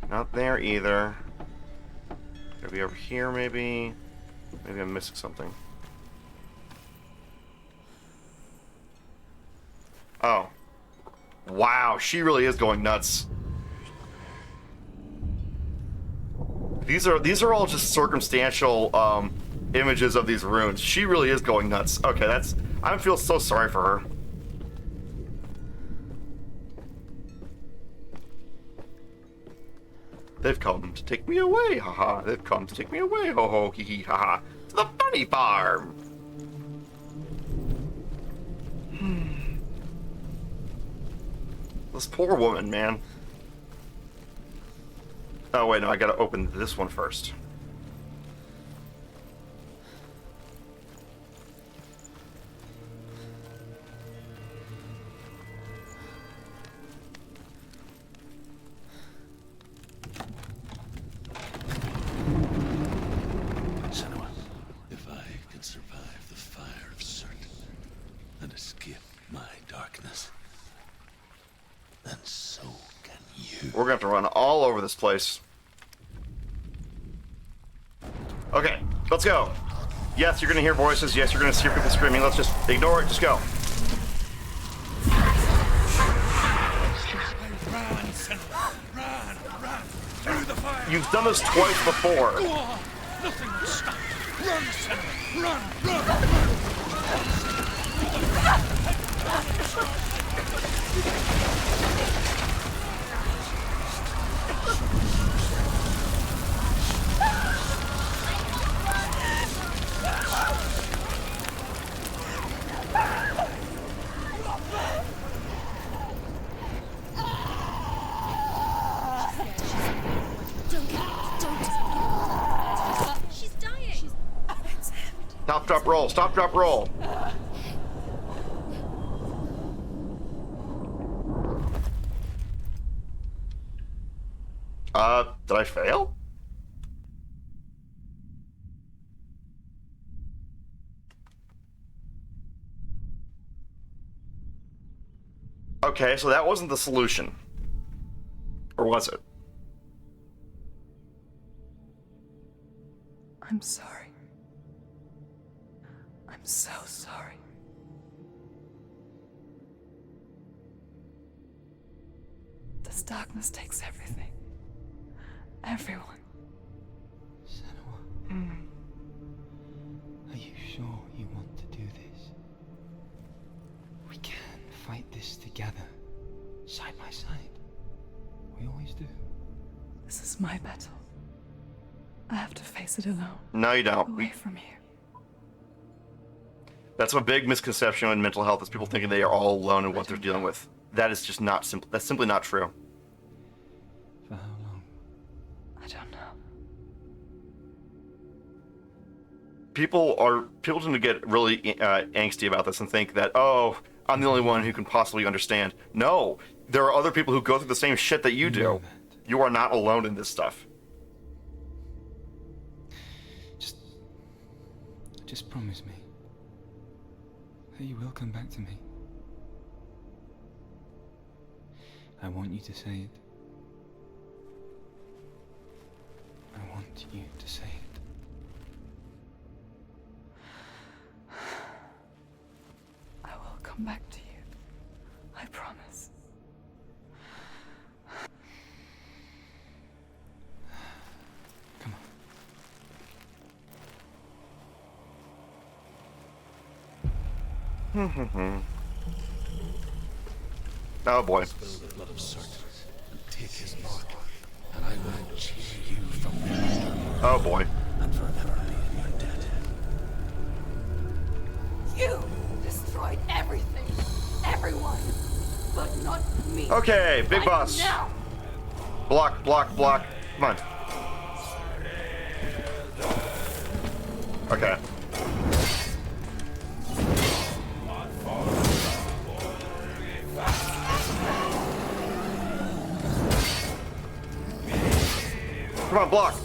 Not there either. Gotta be over here, maybe. Maybe I'm missing something. Oh. Wow, she really is going nuts. These are all just circumstantial images of these runes. She really is going nuts. Okay, I feel so sorry for her. They've come to take me away, haha. They've come to take me away, ho ho, hee hee, haha. To the bunny farm. This poor woman, man. Oh wait, no, I gotta open this one first. If I can survive the fire of Cert and escape my darkness, then so can you. We're gonna have to run all over this place. Okay, let's go. Yes, you're gonna hear voices. Yes, you're gonna hear people screaming. Let's just ignore it. Just go. Run, son. Run, run. Through the fire. You've done this twice before. Go on. Nothing will stop. Run, son. Run, run. She's dying. Stop, drop, roll. Stop, drop, roll. Did I fail? Okay, so that wasn't the solution. Or was it? I'm sorry. I'm so sorry. This darkness takes everything. Everyone. side by side. We always do. This is my battle. I have to face it alone, No, you don't. away from here. That's a big misconception on mental health, is people thinking they are all alone in what they're dealing with. That is just not simple. That's simply not true. For how long? I don't know. People tend to get really angsty about this and think that, oh, I'm the only one who can possibly understand. No, there are other people who go through the same shit that you do. You are not alone in this stuff. Just promise me that you will come back to me. I want you to say it. I want you to say it. I will come back to you. I promise. Come on. Oh boy. Spill the blood of Surt and take his mark, and I will cheer you from your Oh boy. and forever be in your debt. You destroyed everything, everyone, but not me. Okay, big Right boss. now. Block, block, block. Come on. Okay. Come on, block.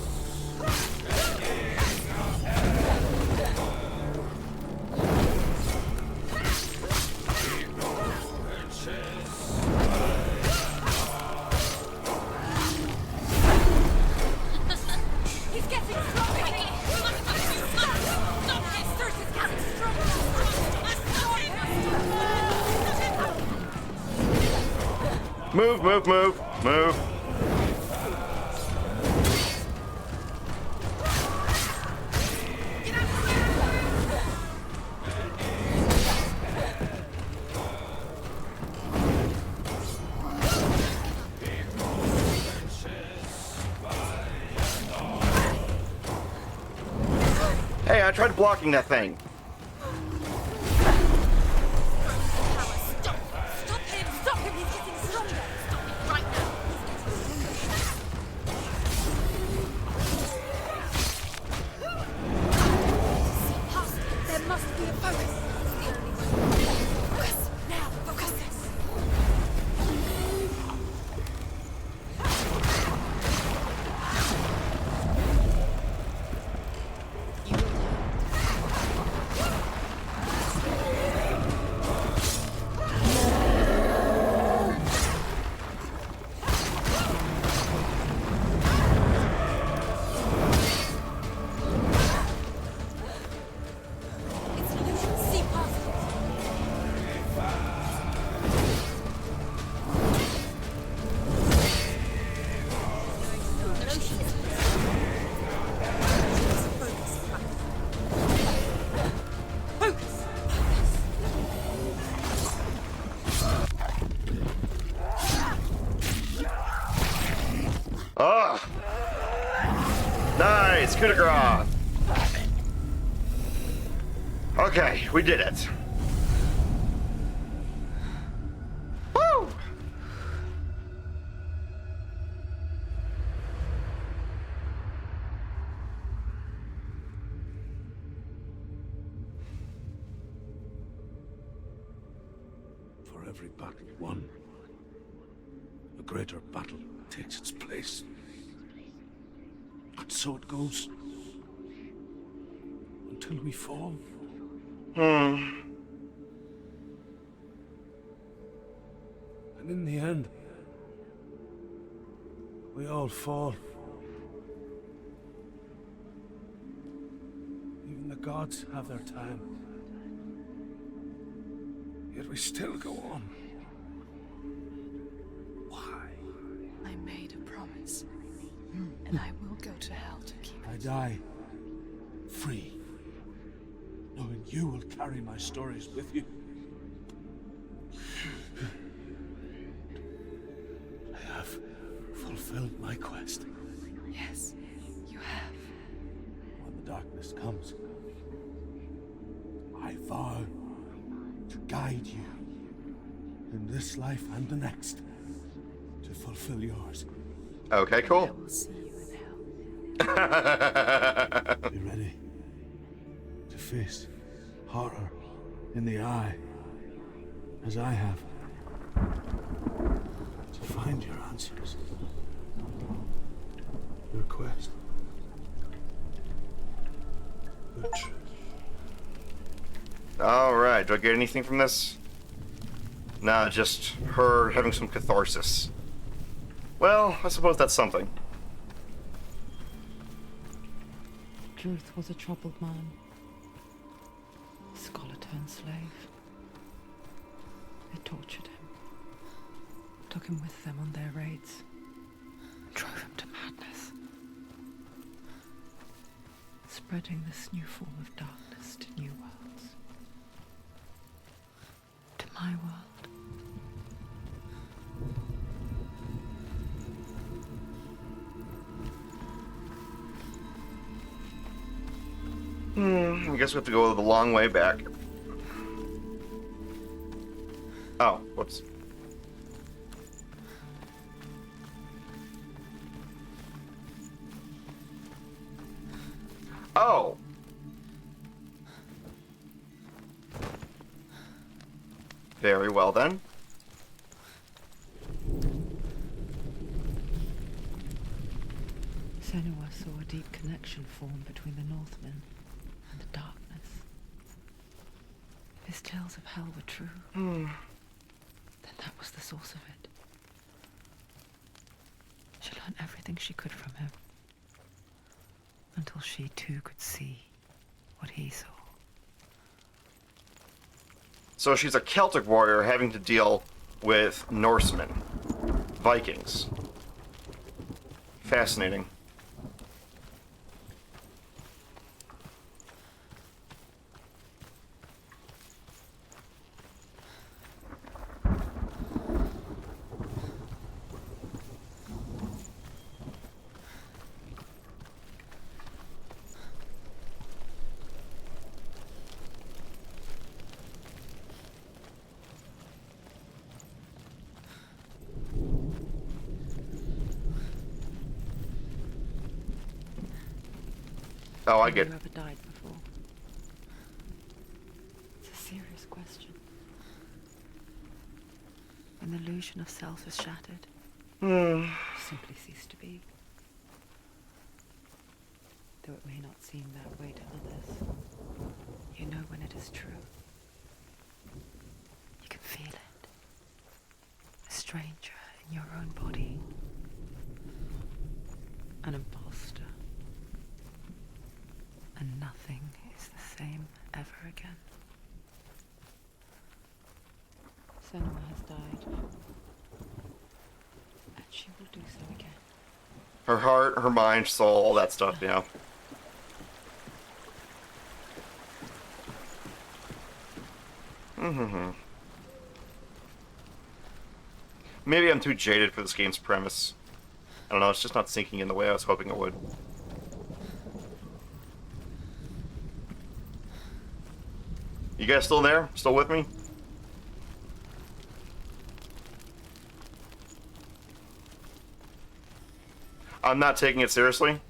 He's getting stronger. Stop him. Surt is getting stronger. Move, move, move, move. Hey, I tried blocking that thing. Stop him. Stop him. He's getting stronger. Stop him right now. See past it. There must be a focus. It's the only way. Focus. Now, focus. You will do. It's an illusion. See past it. Illusion. Focus. Focus. Ah! Nice, coup de grace. Okay, we did it. Woo! For every battle won, a greater battle takes its place. And so it goes. Until we fall. And in the end, we all fall. Even the gods have their time. Yet we still go on. Why? I made a promise, and I will go to hell to keep I it. die free, knowing you will carry my stories with you. request. Yes, you have. When the darkness comes, I vow to guide you in this life and the next to fulfill yours. Okay, I cool. will see you in hell. Be ready to face horror in the eye, as I have, to find your answers, your quest, the truth. Alright, do I get anything from this? Nah, just her having some catharsis. Well, I suppose that's something. Druth was a troubled man. Scholar turned slave. They tortured him. Took him with them on their raids. Drove him to madness. Spreading this new form of darkness to new worlds. To my world. I guess we have to go the long way back. Oh, whoops. Oh! Very well then. Senua saw a deep connection form between the Northmen and the darkness. His tales of hell were true. Then that was the source of it. She learned everything she could from him. Until she too could see what he saw. So she's a Celtic warrior having to deal with Norsemen. Vikings. Fascinating. Oh, I get Have you ever died before? It's a serious question. When the illusion of self is shattered, you simply cease to be. Though it may not seem that way to others, you know when it is true. You can feel it. A stranger in your own body. An imposter. And nothing is the same ever again. Senua has died. And she will do so again. her heart, her mind, soul, all that stuff, yeah. Maybe I'm too jaded for this game's premise. I don't know, it's just not sinking in the way I was hoping it would. You guys still there? Still with me? I'm not taking it seriously.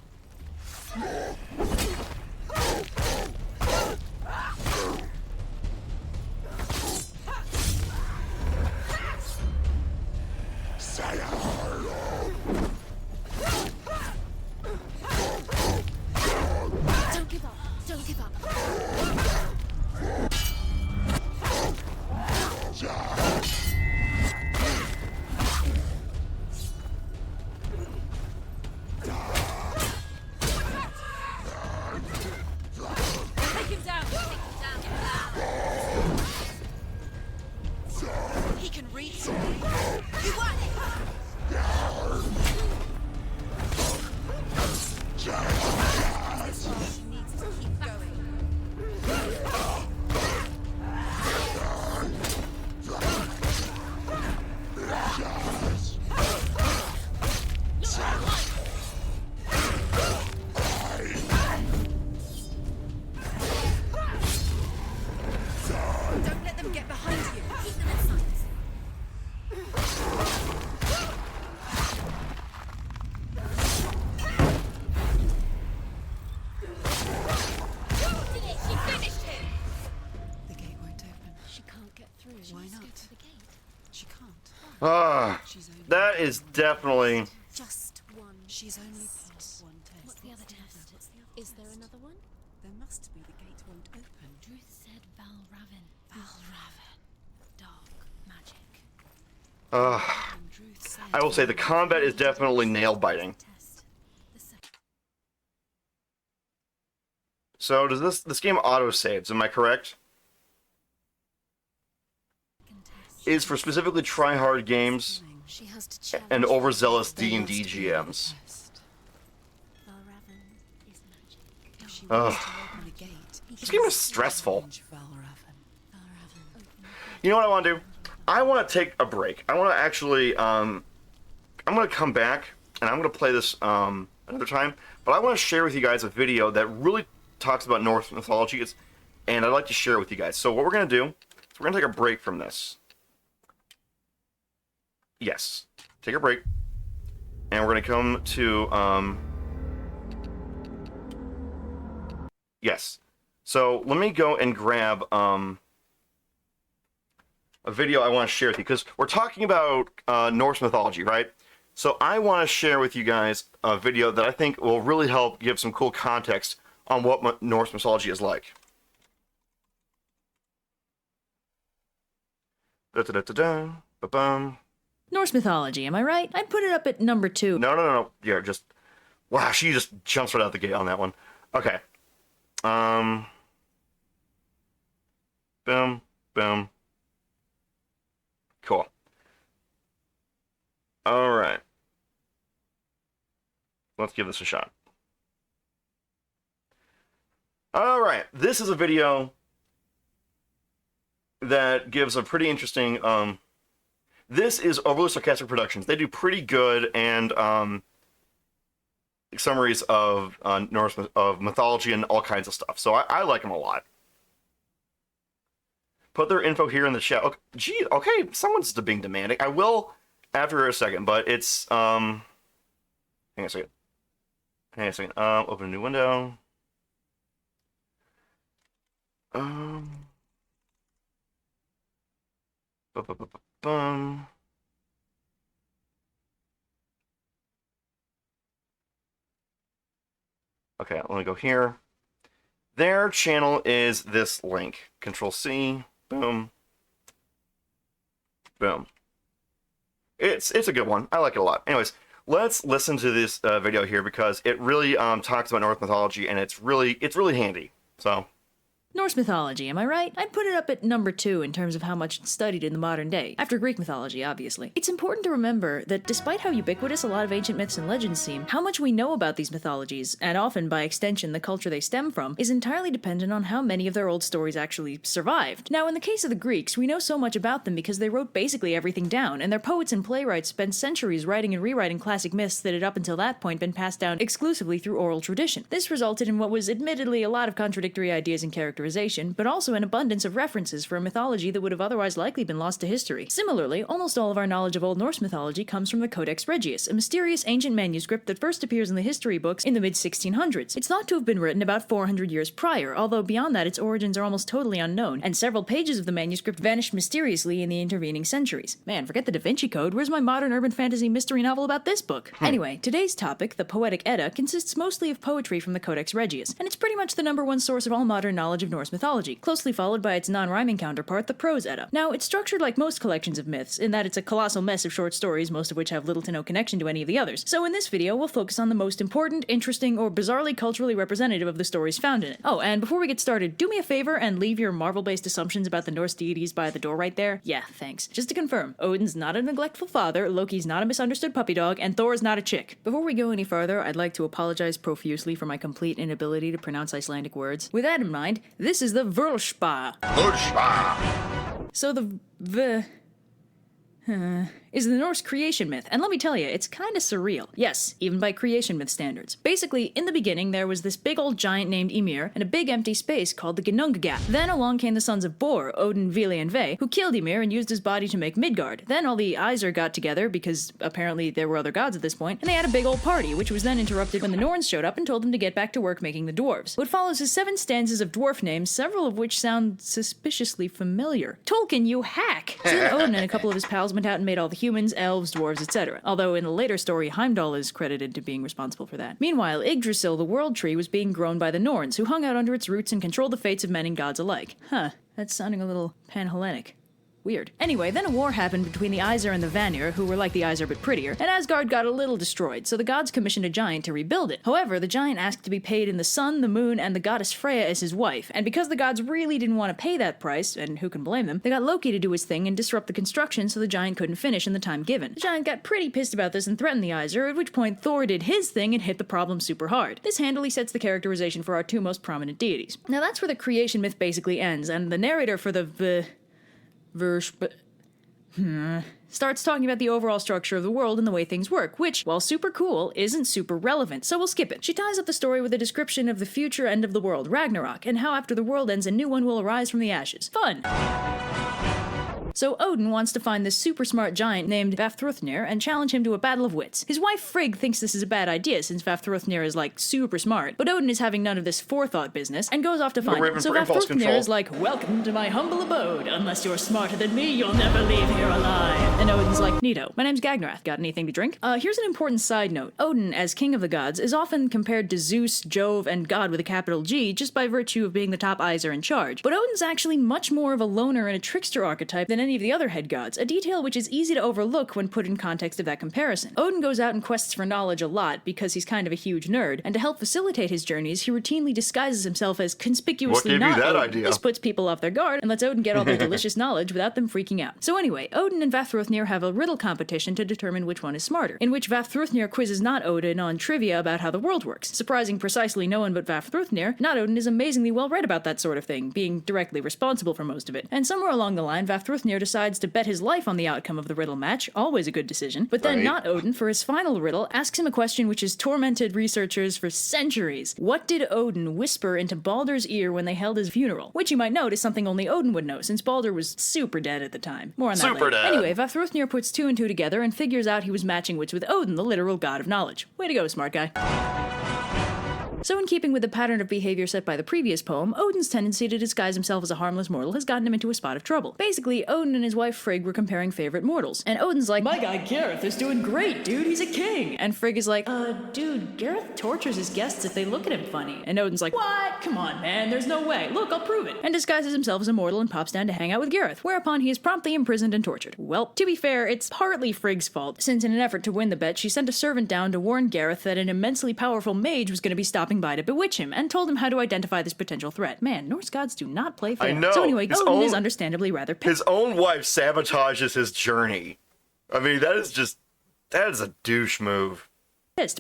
Don't give up. Don't give up. That is definitely... Just one. She's only passed one test. What's the other test? Is there another one? There must be. The gate won't open. Druth said Valravan. Valravan. Dark magic. I will say the combat is definitely nail-biting. So does this game auto-saves, am I correct? Is for specifically try-hard games She has to challenge and overzealous There D&D must be GMs. Valravan is magic. If she Ugh. wants to open a gate, This game is stressful. Valravan. You know what I want to do? I want to take a break. I want to actually, I'm going to come back, and I'm going to play this another time, but I want to share with you guys a video that really talks about Norse mythology, and I'd like to share it with you guys. So what we're going to do is we're going to take a break from this. Yes. Take a break. And we're going to come to, yes. So let me go and grab, a video I want to share with you, because we're talking about Norse mythology, right? So I want to share with you guys a video that I think will really help give some cool context on what Norse mythology is like. Da-da-da-da-da, ba-bum. Norse mythology, am I right? I'd put it up at number 2. No. Yeah, just... Wow, she just jumps right out the gate on that one. Okay. Boom. Boom. Cool. Alright. Let's give this a shot. Alright, this is a video that gives a pretty interesting, this is Overly Sarcastic Productions. They do pretty good and, summaries of Norse mythology and all kinds of stuff. So I like them a lot. Put their info here in the chat. Okay, gee, okay, someone's being demanding. I will after a second, but it's hang on a second. Open a new window. Bum. Okay, let me go here. Their channel is this link. Control C. Boom. Boom. It's a good one. I like it a lot. Anyways, let's listen to this video here because it really talks about Norse mythology and it's really handy. So. Norse mythology, am I right? I'd put it up at number 2 in terms of how much it's studied in the modern day, after Greek mythology, obviously. It's important to remember that despite how ubiquitous a lot of ancient myths and legends seem, how much we know about these mythologies, and often by extension the culture they stem from, is entirely dependent on how many of their old stories actually survived. Now, in the case of the Greeks, we know so much about them because they wrote basically everything down, and their poets and playwrights spent centuries writing and rewriting classic myths that had up until that point been passed down exclusively through oral tradition. This resulted in what was admittedly a lot of contradictory ideas and characterization, but also an abundance of references for a mythology that would have otherwise likely been lost to history. Similarly, almost all of our knowledge of Old Norse mythology comes from the Codex Regius, a mysterious ancient manuscript that first appears in the history books in the mid-1600s. It's thought to have been written about 400 years prior, although beyond that its origins are almost totally unknown, and several pages of the manuscript vanished mysteriously in the intervening centuries. Man, forget the Da Vinci Code, where's my modern urban fantasy mystery novel about this book? Anyway, today's topic, the Poetic Edda, consists mostly of poetry from the Codex Regius, and it's pretty much the #1 source of all modern knowledge of Norse mythology, closely followed by its non-rhyming counterpart, the Prose Edda. Now, it's structured like most collections of myths, in that it's a colossal mess of short stories, most of which have little to no connection to any of the others. So in this video, we'll focus on the most important, interesting, or bizarrely culturally representative of the stories found in it. Oh, and before we get started, do me a favor and leave your Marvel-based assumptions about the Norse deities by the door right there. Yeah, thanks. Just to confirm, Odin's not a neglectful father, Loki's not a misunderstood puppy dog, and Thor's not a chick. Before we go any farther, I'd like to apologize profusely for my complete inability to pronounce Icelandic words. With that in mind, this is the Völspa. So the is the Norse creation myth, and let me tell you, it's kinda surreal. Yes, even by creation myth standards. Basically, in the beginning, there was this big old giant named Ymir, and a big empty space called the Ginnungagap. Then along came the sons of Bor, Odin, Vili, and Ve, who killed Ymir and used his body to make Midgard. Then all the Aesir got together, because apparently there were other gods at this point, and they had a big old party, which was then interrupted when the Norns showed up and told them to get back to work making the dwarves. What follows is 7 stanzas of dwarf names, several of which sound suspiciously familiar. Tolkien, you hack! So then Odin and a couple of his pals went out and made all the humans, elves, dwarves, etc. Although in the later story, Heimdall is credited to being responsible for that. Meanwhile, Yggdrasil, the world tree, was being grown by the Norns, who hung out under its roots and controlled the fates of men and gods alike. Huh, that's sounding a little pan-Hellenic. Weird. Anyway, then a war happened between the Aesir and the Vanir, who were like the Aesir but prettier, and Asgard got a little destroyed, so the gods commissioned a giant to rebuild it. However, the giant asked to be paid in the sun, the moon, and the goddess Freya as his wife, and because the gods really didn't want to pay that price, and who can blame them, they got Loki to do his thing and disrupt the construction so the giant couldn't finish in the time given. The giant got pretty pissed about this and threatened the Aesir, at which point Thor did his thing and hit the problem super hard. This handily sets the characterization for our two most prominent deities. Now that's where the creation myth basically ends, and the narrator for the starts talking about the overall structure of the world and the way things work, which, while super cool, isn't super relevant, so we'll skip it. She ties up the story with a description of the future end of the world, Ragnarok, and how after the world ends a new one will arise from the ashes. Fun! So Odin wants to find this super smart giant named Vafthrûdnir and challenge him to a battle of wits. His wife Frigg thinks this is a bad idea since Vafthrûdnir is like super smart, but Odin is having none of this forethought business and goes off to find him. So Vafthrûdnir is like, "Welcome to my humble abode. Unless you're smarter than me, you'll never leave here alive." And Odin's like, "Neato. My name's Gagnrath. Got anything to drink?" Here's an important side note. Odin, as king of the gods, is often compared to Zeus, Jove, and God with a capital G just by virtue of being the top Aesir in charge. But Odin's actually much more of a loner and a trickster archetype than any of the other head gods, a detail which is easy to overlook when put in context of that comparison. Odin goes out and quests for knowledge a lot because he's kind of a huge nerd, and to help facilitate his journeys, he routinely disguises himself as conspicuously not Odin. Idea? This puts people off their guard and lets Odin get all their delicious knowledge without them freaking out. So anyway, Odin and Vafthrûdnir have a riddle competition to determine which one is smarter, in which Vafthrûdnir quizzes not Odin on trivia about how the world works. Surprising precisely no one but Vafthrûdnir, not Odin is amazingly well read about that sort of thing, being directly responsible for most of it. And somewhere along the line, Vafthrûdnir decides to bet his life on the outcome of the riddle match, always a good decision, but then not Odin, for his final riddle, asks him a question which has tormented researchers for centuries. What did Odin whisper into Baldur's ear when they held his funeral? Which you might note is something only Odin would know, since Baldur was super dead at the time. More on that later. Anyway, Vafthrûdnir puts two and two together and figures out he was matching wits with Odin, the literal god of knowledge. Way to go, smart guy. So in keeping with the pattern of behavior set by the previous poem, Odin's tendency to disguise himself as a harmless mortal has gotten him into a spot of trouble. Basically, Odin and his wife Frigg were comparing favorite mortals, and Odin's like, "My guy Gareth is doing great, dude, he's a king!" And Frigg is like, dude, Gareth tortures his guests if they look at him funny." And Odin's like, "What? Come on, man, there's no way. Look, I'll prove it." And disguises himself as a mortal and pops down to hang out with Gareth, whereupon he is promptly imprisoned and tortured. Well, to be fair, it's partly Frigg's fault, since in an effort to win the bet, she sent a servant down to warn Gareth that an immensely powerful mage was going to be stopping by to bewitch him, and told him how to identify this potential threat. Man, Norse gods do not play fair. I know. So anyway, Odin is understandably rather pissed. His own wife sabotages his journey. I mean, that is a douche move.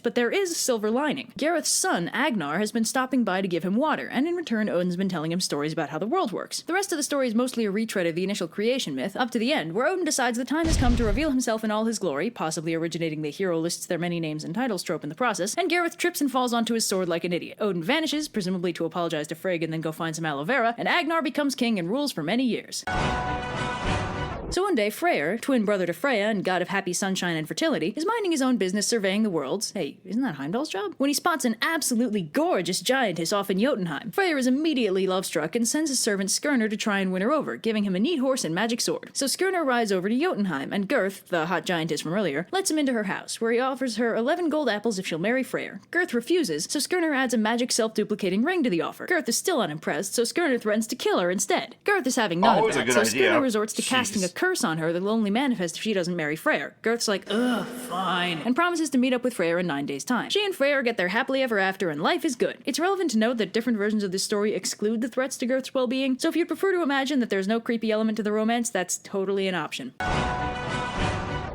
But there is a silver lining. Gareth's son, Agnar, has been stopping by to give him water, and in return Odin's been telling him stories about how the world works. The rest of the story is mostly a retread of the initial creation myth, up to the end, where Odin decides the time has come to reveal himself in all his glory, possibly originating the hero lists their many names and titles trope in the process, and Gareth trips and falls onto his sword like an idiot. Odin vanishes, presumably to apologize to Frigg and then go find some aloe vera, and Agnar becomes king and rules for many years. So one day, Freyr, twin brother to Freya and god of happy sunshine and fertility, is minding his own business surveying the worlds. Hey, isn't that Heimdall's job? When he spots an absolutely gorgeous giantess off in Jotunheim. Freyr is immediately love-struck and sends his servant Skirnir to try and win her over, giving him a neat horse and magic sword. So Skirnir rides over to Jotunheim, and Gurth, the hot giantess from earlier, lets him into her house, where he offers her 11 gold apples if she'll marry Freyr. Gurth refuses, so Skirnir adds a magic self-duplicating ring to the offer. Gurth is still unimpressed, so Skirnir threatens to kill her instead. Gurth is having none of that, so Skirnir resorts to casting a curse on her that will only manifest if she doesn't marry Freyr. Gurth's like, ugh, fine, and promises to meet up with Freyr in 9 days' time. She and Freyr get their happily ever after and life is good. It's relevant to note that different versions of this story exclude the threats to Gurth's well-being, so if you'd prefer to imagine that there's no creepy element to the romance, that's totally an option.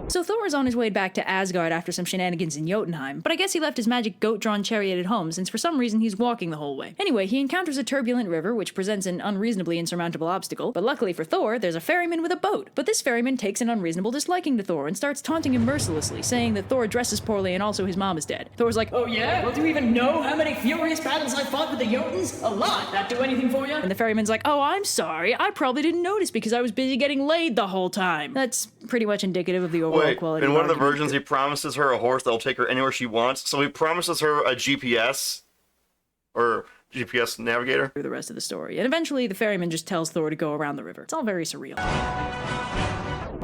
So Thor is on his way back to Asgard after some shenanigans in Jotunheim, but I guess he left his magic goat-drawn chariot at home since for some reason he's walking the whole way. Anyway, he encounters a turbulent river which presents an unreasonably insurmountable obstacle, but luckily for Thor, there's a ferryman with a boat. But this ferryman takes an unreasonable disliking to Thor and starts taunting him mercilessly, saying that Thor dresses poorly and also his mom is dead. Thor's like, oh yeah? Well, do you even know how many furious battles I fought with the Jotuns? A lot! That do anything for you? And the ferryman's like, oh, I'm sorry, I probably didn't notice because I was busy getting laid the whole time. That's pretty much indicative of the overall quality in of one of the versions, he promises her a horse that'll take her anywhere she wants. So he promises her a GPS or GPS navigator through the rest of the story. And eventually the ferryman just tells Thor to go around the river. It's all very surreal.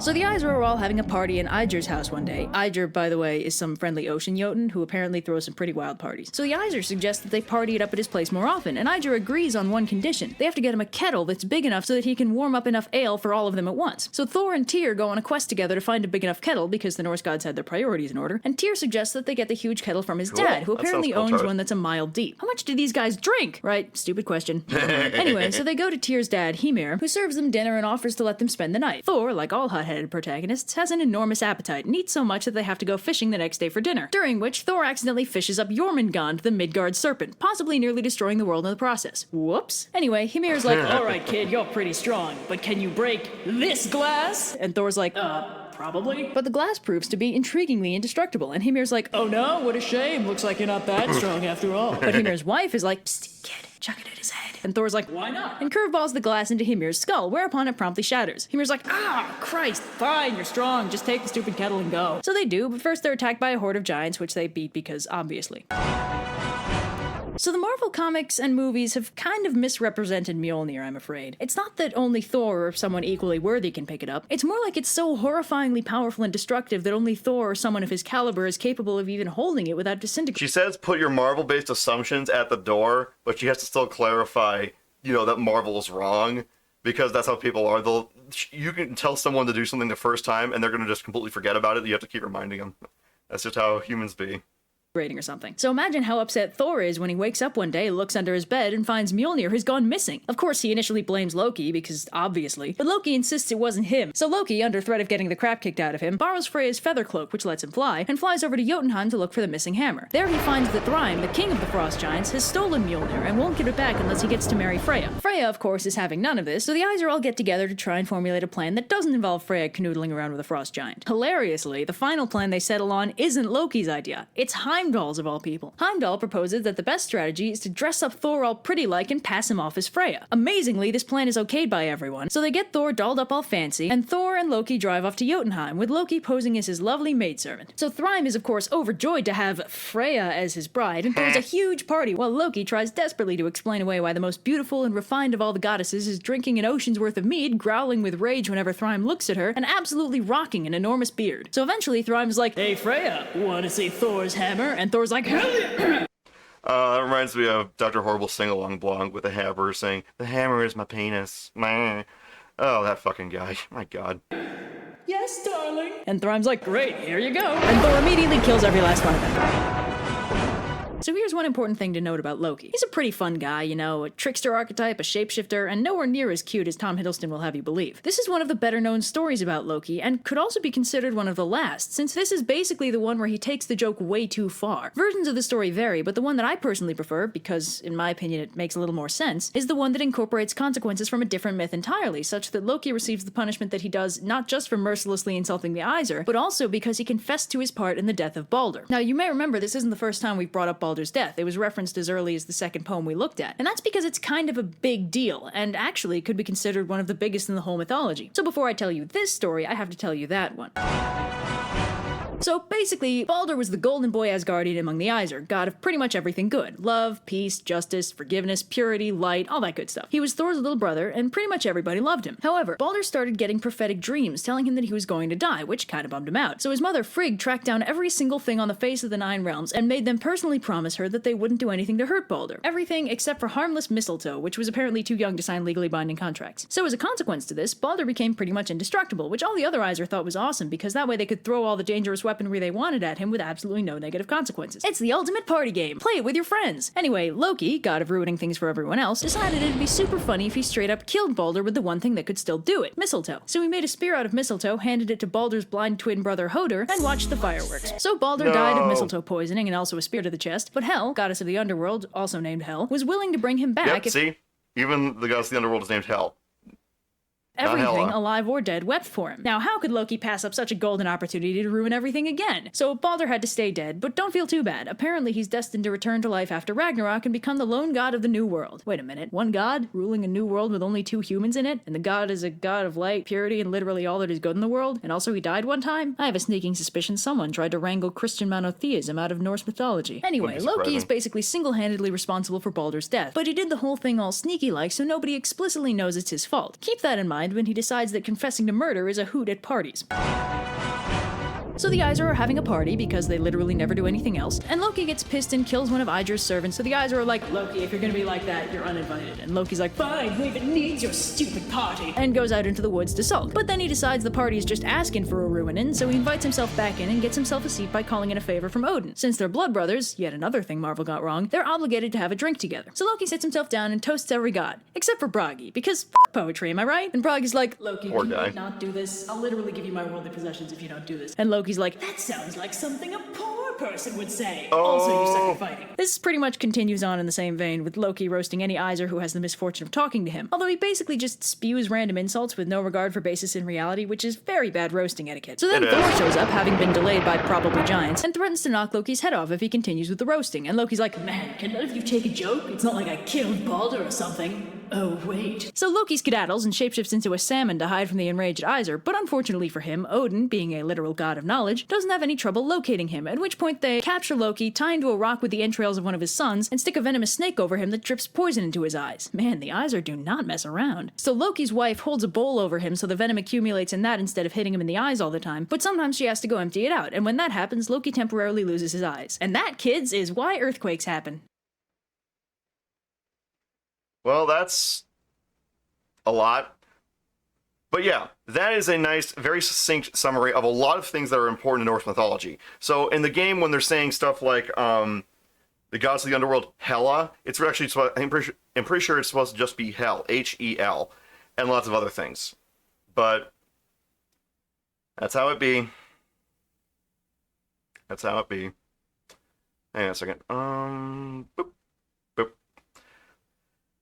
So the Aesir are all having a party in Aegir's house one day. Aegir, by the way, is some friendly ocean Jotun who apparently throws some pretty wild parties. So the Aesir suggest that they party it up at his place more often, and Aegir agrees on one condition. They have to get him a kettle that's big enough so that he can warm up enough ale for all of them at once. So Thor and Tyr go on a quest together to find a big enough kettle because the Norse gods had their priorities in order, and Tyr suggests that they get the huge kettle from his dad, who apparently owns one that's a mile deep. How much do these guys drink? Right, stupid question. Anyway, so they go to Tyr's dad, Hymir, who serves them dinner and offers to let them spend the night. Thor, like all hot-headed protagonists, has an enormous appetite and eats so much that they have to go fishing the next day for dinner, during which Thor accidentally fishes up Jormungand, the Midgard serpent, possibly nearly destroying the world in the process. Whoops. Anyway, Hymir's like, alright kid, you're pretty strong, but can you break this glass? And Thor's like, probably. But the glass proves to be intriguingly indestructible, and Hymir's like, oh no, what a shame, looks like you're not that strong after all. But Hymir's wife is like, psst, kid, chuck it at his head. And Thor's like, why not? And curveballs the glass into Hymir's skull, whereupon it promptly shatters. Hymir's like, Christ, fine, you're strong, just take the stupid kettle and go. So they do, but first they're attacked by a horde of giants, which they beat because, obviously. So the Marvel comics and movies have kind of misrepresented Mjolnir, I'm afraid. It's not that only Thor or someone equally worthy can pick it up. It's more like it's so horrifyingly powerful and destructive that only Thor or someone of his caliber is capable of even holding it without disintegrating. She says put your Marvel-based assumptions at the door, but she has to still clarify, that Marvel is wrong, because that's how people are. You can tell someone to do something the first time, and they're going to just completely forget about it. You have to keep reminding them. That's just how humans be. Or something. So imagine how upset Thor is when he wakes up one day, looks under his bed, and finds Mjolnir has gone missing. Of course, he initially blames Loki, because obviously, but Loki insists it wasn't him. So Loki, under threat of getting the crap kicked out of him, borrows Freya's feather cloak, which lets him fly, and flies over to Jotunheim to look for the missing hammer. There he finds that Thrym, the king of the Frost Giants, has stolen Mjolnir and won't give it back unless he gets to marry Freya. Freya, of course, is having none of this, so the Aesir all get together to try and formulate a plan that doesn't involve Freya canoodling around with a Frost Giant. Hilariously, the final plan they settle on isn't Loki's idea. It's Heimdall's, of all people. Heimdall proposes that the best strategy is to dress up Thor all pretty-like and pass him off as Freya. Amazingly, this plan is okayed by everyone, so they get Thor dolled up all fancy, and Thor and Loki drive off to Jotunheim, with Loki posing as his lovely maidservant. So Thrym is of course overjoyed to have Freya as his bride, and throws a huge party, while Loki tries desperately to explain away why the most beautiful and refined of all the goddesses is drinking an ocean's worth of mead, growling with rage whenever Thrym looks at her, and absolutely rocking an enormous beard. So eventually Thrym's like, hey Freya, wanna see Thor's hammer? And Thor's like, hell yeah! That reminds me of Dr. Horrible's sing-along blog with the hammer saying, the hammer is my penis. Meh. Oh, that fucking guy. My god. Yes, darling. And Thrym's like, great, here you go. And Thor immediately kills every last one of them. So here's one important thing to note about Loki. He's a pretty fun guy, a trickster archetype, a shapeshifter, and nowhere near as cute as Tom Hiddleston will have you believe. This is one of the better-known stories about Loki, and could also be considered one of the last, since this is basically the one where he takes the joke way too far. Versions of the story vary, but the one that I personally prefer, because in my opinion it makes a little more sense, is the one that incorporates consequences from a different myth entirely, such that Loki receives the punishment that he does not just for mercilessly insulting the Aesir, but also because he confessed to his part in the death of Balder. Now you may remember this isn't the first time we've brought up Balder's death. It was referenced as early as the second poem we looked at, and that's because it's kind of a big deal, and actually could be considered one of the biggest in the whole mythology. So before I tell you this story, I have to tell you that one. So basically, Balder was the golden boy Asgardian among the Aesir, god of pretty much everything good. Love, peace, justice, forgiveness, purity, light, all that good stuff. He was Thor's little brother, and pretty much everybody loved him. However, Balder started getting prophetic dreams telling him that he was going to die, which kind of bummed him out. So his mother Frigg tracked down every single thing on the face of the Nine Realms and made them personally promise her that they wouldn't do anything to hurt Balder. Everything except for harmless mistletoe, which was apparently too young to sign legally binding contracts. So as a consequence to this, Balder became pretty much indestructible, which all the other Aesir thought was awesome because that way they could throw all the dangerous weaponry they wanted at him with absolutely no negative consequences. It's the ultimate party game. Play it with your friends. Anyway, Loki, god of ruining things for everyone else, decided it'd be super funny if he straight up killed Balder with the one thing that could still do it, mistletoe. So he made a spear out of mistletoe, handed it to Balder's blind twin brother Hoder, and watched the fireworks. So Balder died of mistletoe poisoning and also a spear to the chest, but Hel, goddess of the underworld, also named Hel, was willing to bring him back see? Even the goddess of the underworld is named Hel. Everything, alive or dead, wept for him. Now, how could Loki pass up such a golden opportunity to ruin everything again? So Balder had to stay dead, but don't feel too bad. Apparently he's destined to return to life after Ragnarok and become the lone god of the new world. Wait a minute, one god ruling a new world with only 2 humans in it? And the god is a god of light, purity, and literally all that is good in the world? And also he died one time? I have a sneaking suspicion someone tried to wrangle Christian monotheism out of Norse mythology. Anyway, Loki is basically single-handedly responsible for Balder's death, but he did the whole thing all sneaky-like so nobody explicitly knows it's his fault. Keep that in mind mind when he decides that confessing to murder is a hoot at parties. So the Aesir are having a party because they literally never do anything else, and Loki gets pissed and kills one of Aegir's servants, so the Aesir are like, Loki, if you're gonna be like that, you're uninvited. And Loki's like, fine, who even needs your stupid party? And goes out into the woods to sulk. But then he decides the party is just asking for a ruinin, so he invites himself back in and gets himself a seat by calling in a favor from Odin. Since they're blood brothers, yet another thing Marvel got wrong, they're obligated to have a drink together. So Loki sits himself down and toasts every god, except for Bragi, because poetry, am I right? And Bragi's like, Loki, Poor can guy. you not do this? I'll literally give you my worldly possessions if you don't do this. And Loki's like, that sounds like something a poor person would say. Also, you suck at fighting. This pretty much continues on in the same vein, with Loki roasting any Aesir who has the misfortune of talking to him, although he basically just spews random insults with no regard for basis in reality, which is very bad roasting etiquette. So then Thor shows up, having been delayed by probably giants, and threatens to knock Loki's head off if he continues with the roasting, and Loki's like, man, can none of you take a joke? It's not like I killed Baldur or something. Oh, wait. So Loki skedaddles and shapeshifts into a salmon to hide from the enraged Aesir, but unfortunately for him, Odin, being a literal god of knowledge, doesn't have any trouble locating him, at which point they capture Loki, tie him to a rock with the entrails of one of his sons, and stick a venomous snake over him that drips poison into his eyes. Man, the Aesir do not mess around. So Loki's wife holds a bowl over him so the venom accumulates in that instead of hitting him in the eyes all the time, but sometimes she has to go empty it out, and when that happens, Loki temporarily loses his eyes. And that, kids, is why earthquakes happen. Well, that's a lot. But yeah, that is a nice, very succinct summary of a lot of things that are important in Norse mythology. So in the game, when they're saying stuff like the gods of the underworld, Hela, it's actually, I'm pretty sure it's supposed to just be Hel, H-E-L, and lots of other things. But that's how it be. That's how it be. Hang on a second. Boop. Boop.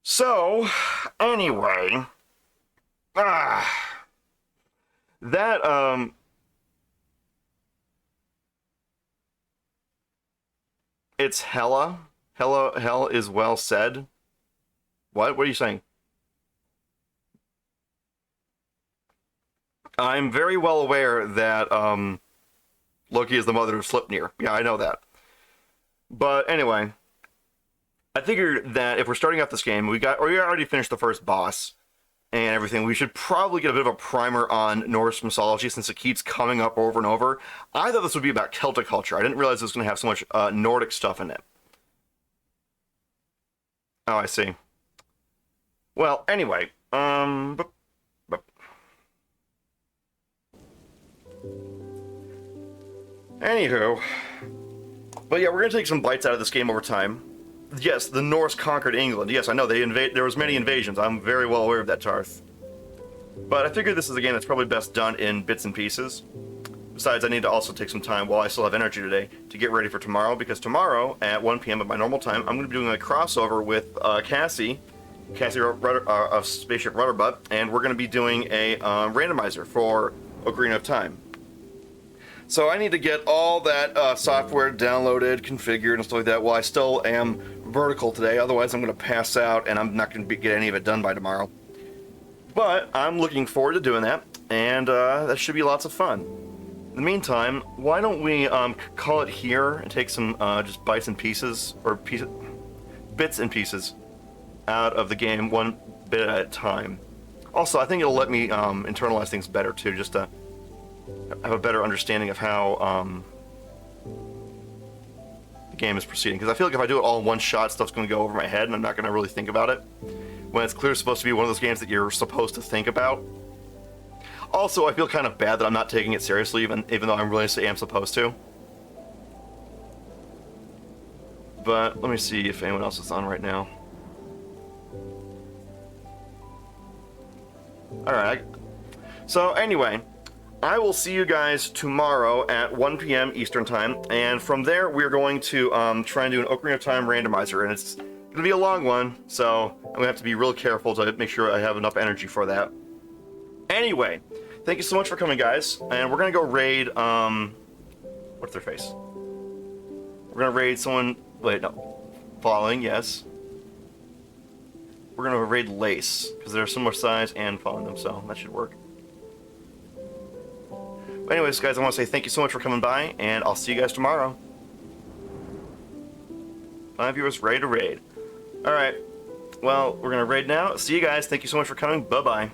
So, anyway, it's Hela. Hell is well said. What? What are you saying? I'm very well aware that, Loki is the mother of Sleipnir. Yeah, I know that. But anyway, I figured that if we're starting out this game, we already finished the first boss and everything, we should probably get a bit of a primer on Norse mythology since it keeps coming up over and over. I thought this would be about Celtic culture. I didn't realize it was going to have so much Nordic stuff in it. Oh, I see. Well, anyway, anywho, but yeah, we're going to take some bites out of this game over time. Yes, the Norse conquered England. Yes, I know, there was many invasions. I'm very well aware of that, Tarth. But I figured this is a game that's probably best done in bits and pieces. Besides, I need to also take some time while I still have energy today to get ready for tomorrow, because tomorrow at 1 p.m. at my normal time, I'm going to be doing a crossover with Cassie of Spaceship Rudderbutt, and we're going to be doing a randomizer for Ocarina of Time. So I need to get all that software downloaded, configured, and stuff like that while I still am vertical today. Otherwise, I'm going to pass out, and I'm not going to get any of it done by tomorrow. But I'm looking forward to doing that, and that should be lots of fun. In the meantime, why don't we call it here and take some just bits and pieces out of the game one bit at a time. Also, I think it'll let me internalize things better too, just to have a better understanding of how the game is proceeding. Because I feel like if I do it all in one shot, stuff's going to go over my head and I'm not going to really think about it. When it's clearly supposed to be one of those games that you're supposed to think about. Also, I feel kind of bad that I'm not taking it seriously, even though I really am supposed to. But let me see if anyone else is on right now. Alright. So anyway, I will see you guys tomorrow at 1 p.m. Eastern Time, and from there we're going to try and do an Ocarina of Time randomizer, and it's going to be a long one, so I'm going to have to be real careful to make sure I have enough energy for that. Anyway, thank you so much for coming, guys, and we're going to go raid, what's their face? We're going to raid someone, wait, no, following, yes. We're going to raid Lace, because they're similar size and following them, so that should work. But anyways, guys, I want to say thank you so much for coming by, and I'll see you guys tomorrow. 5 viewers ready to raid. Alright, well, we're going to raid now. See you guys. Thank you so much for coming. Bye-bye.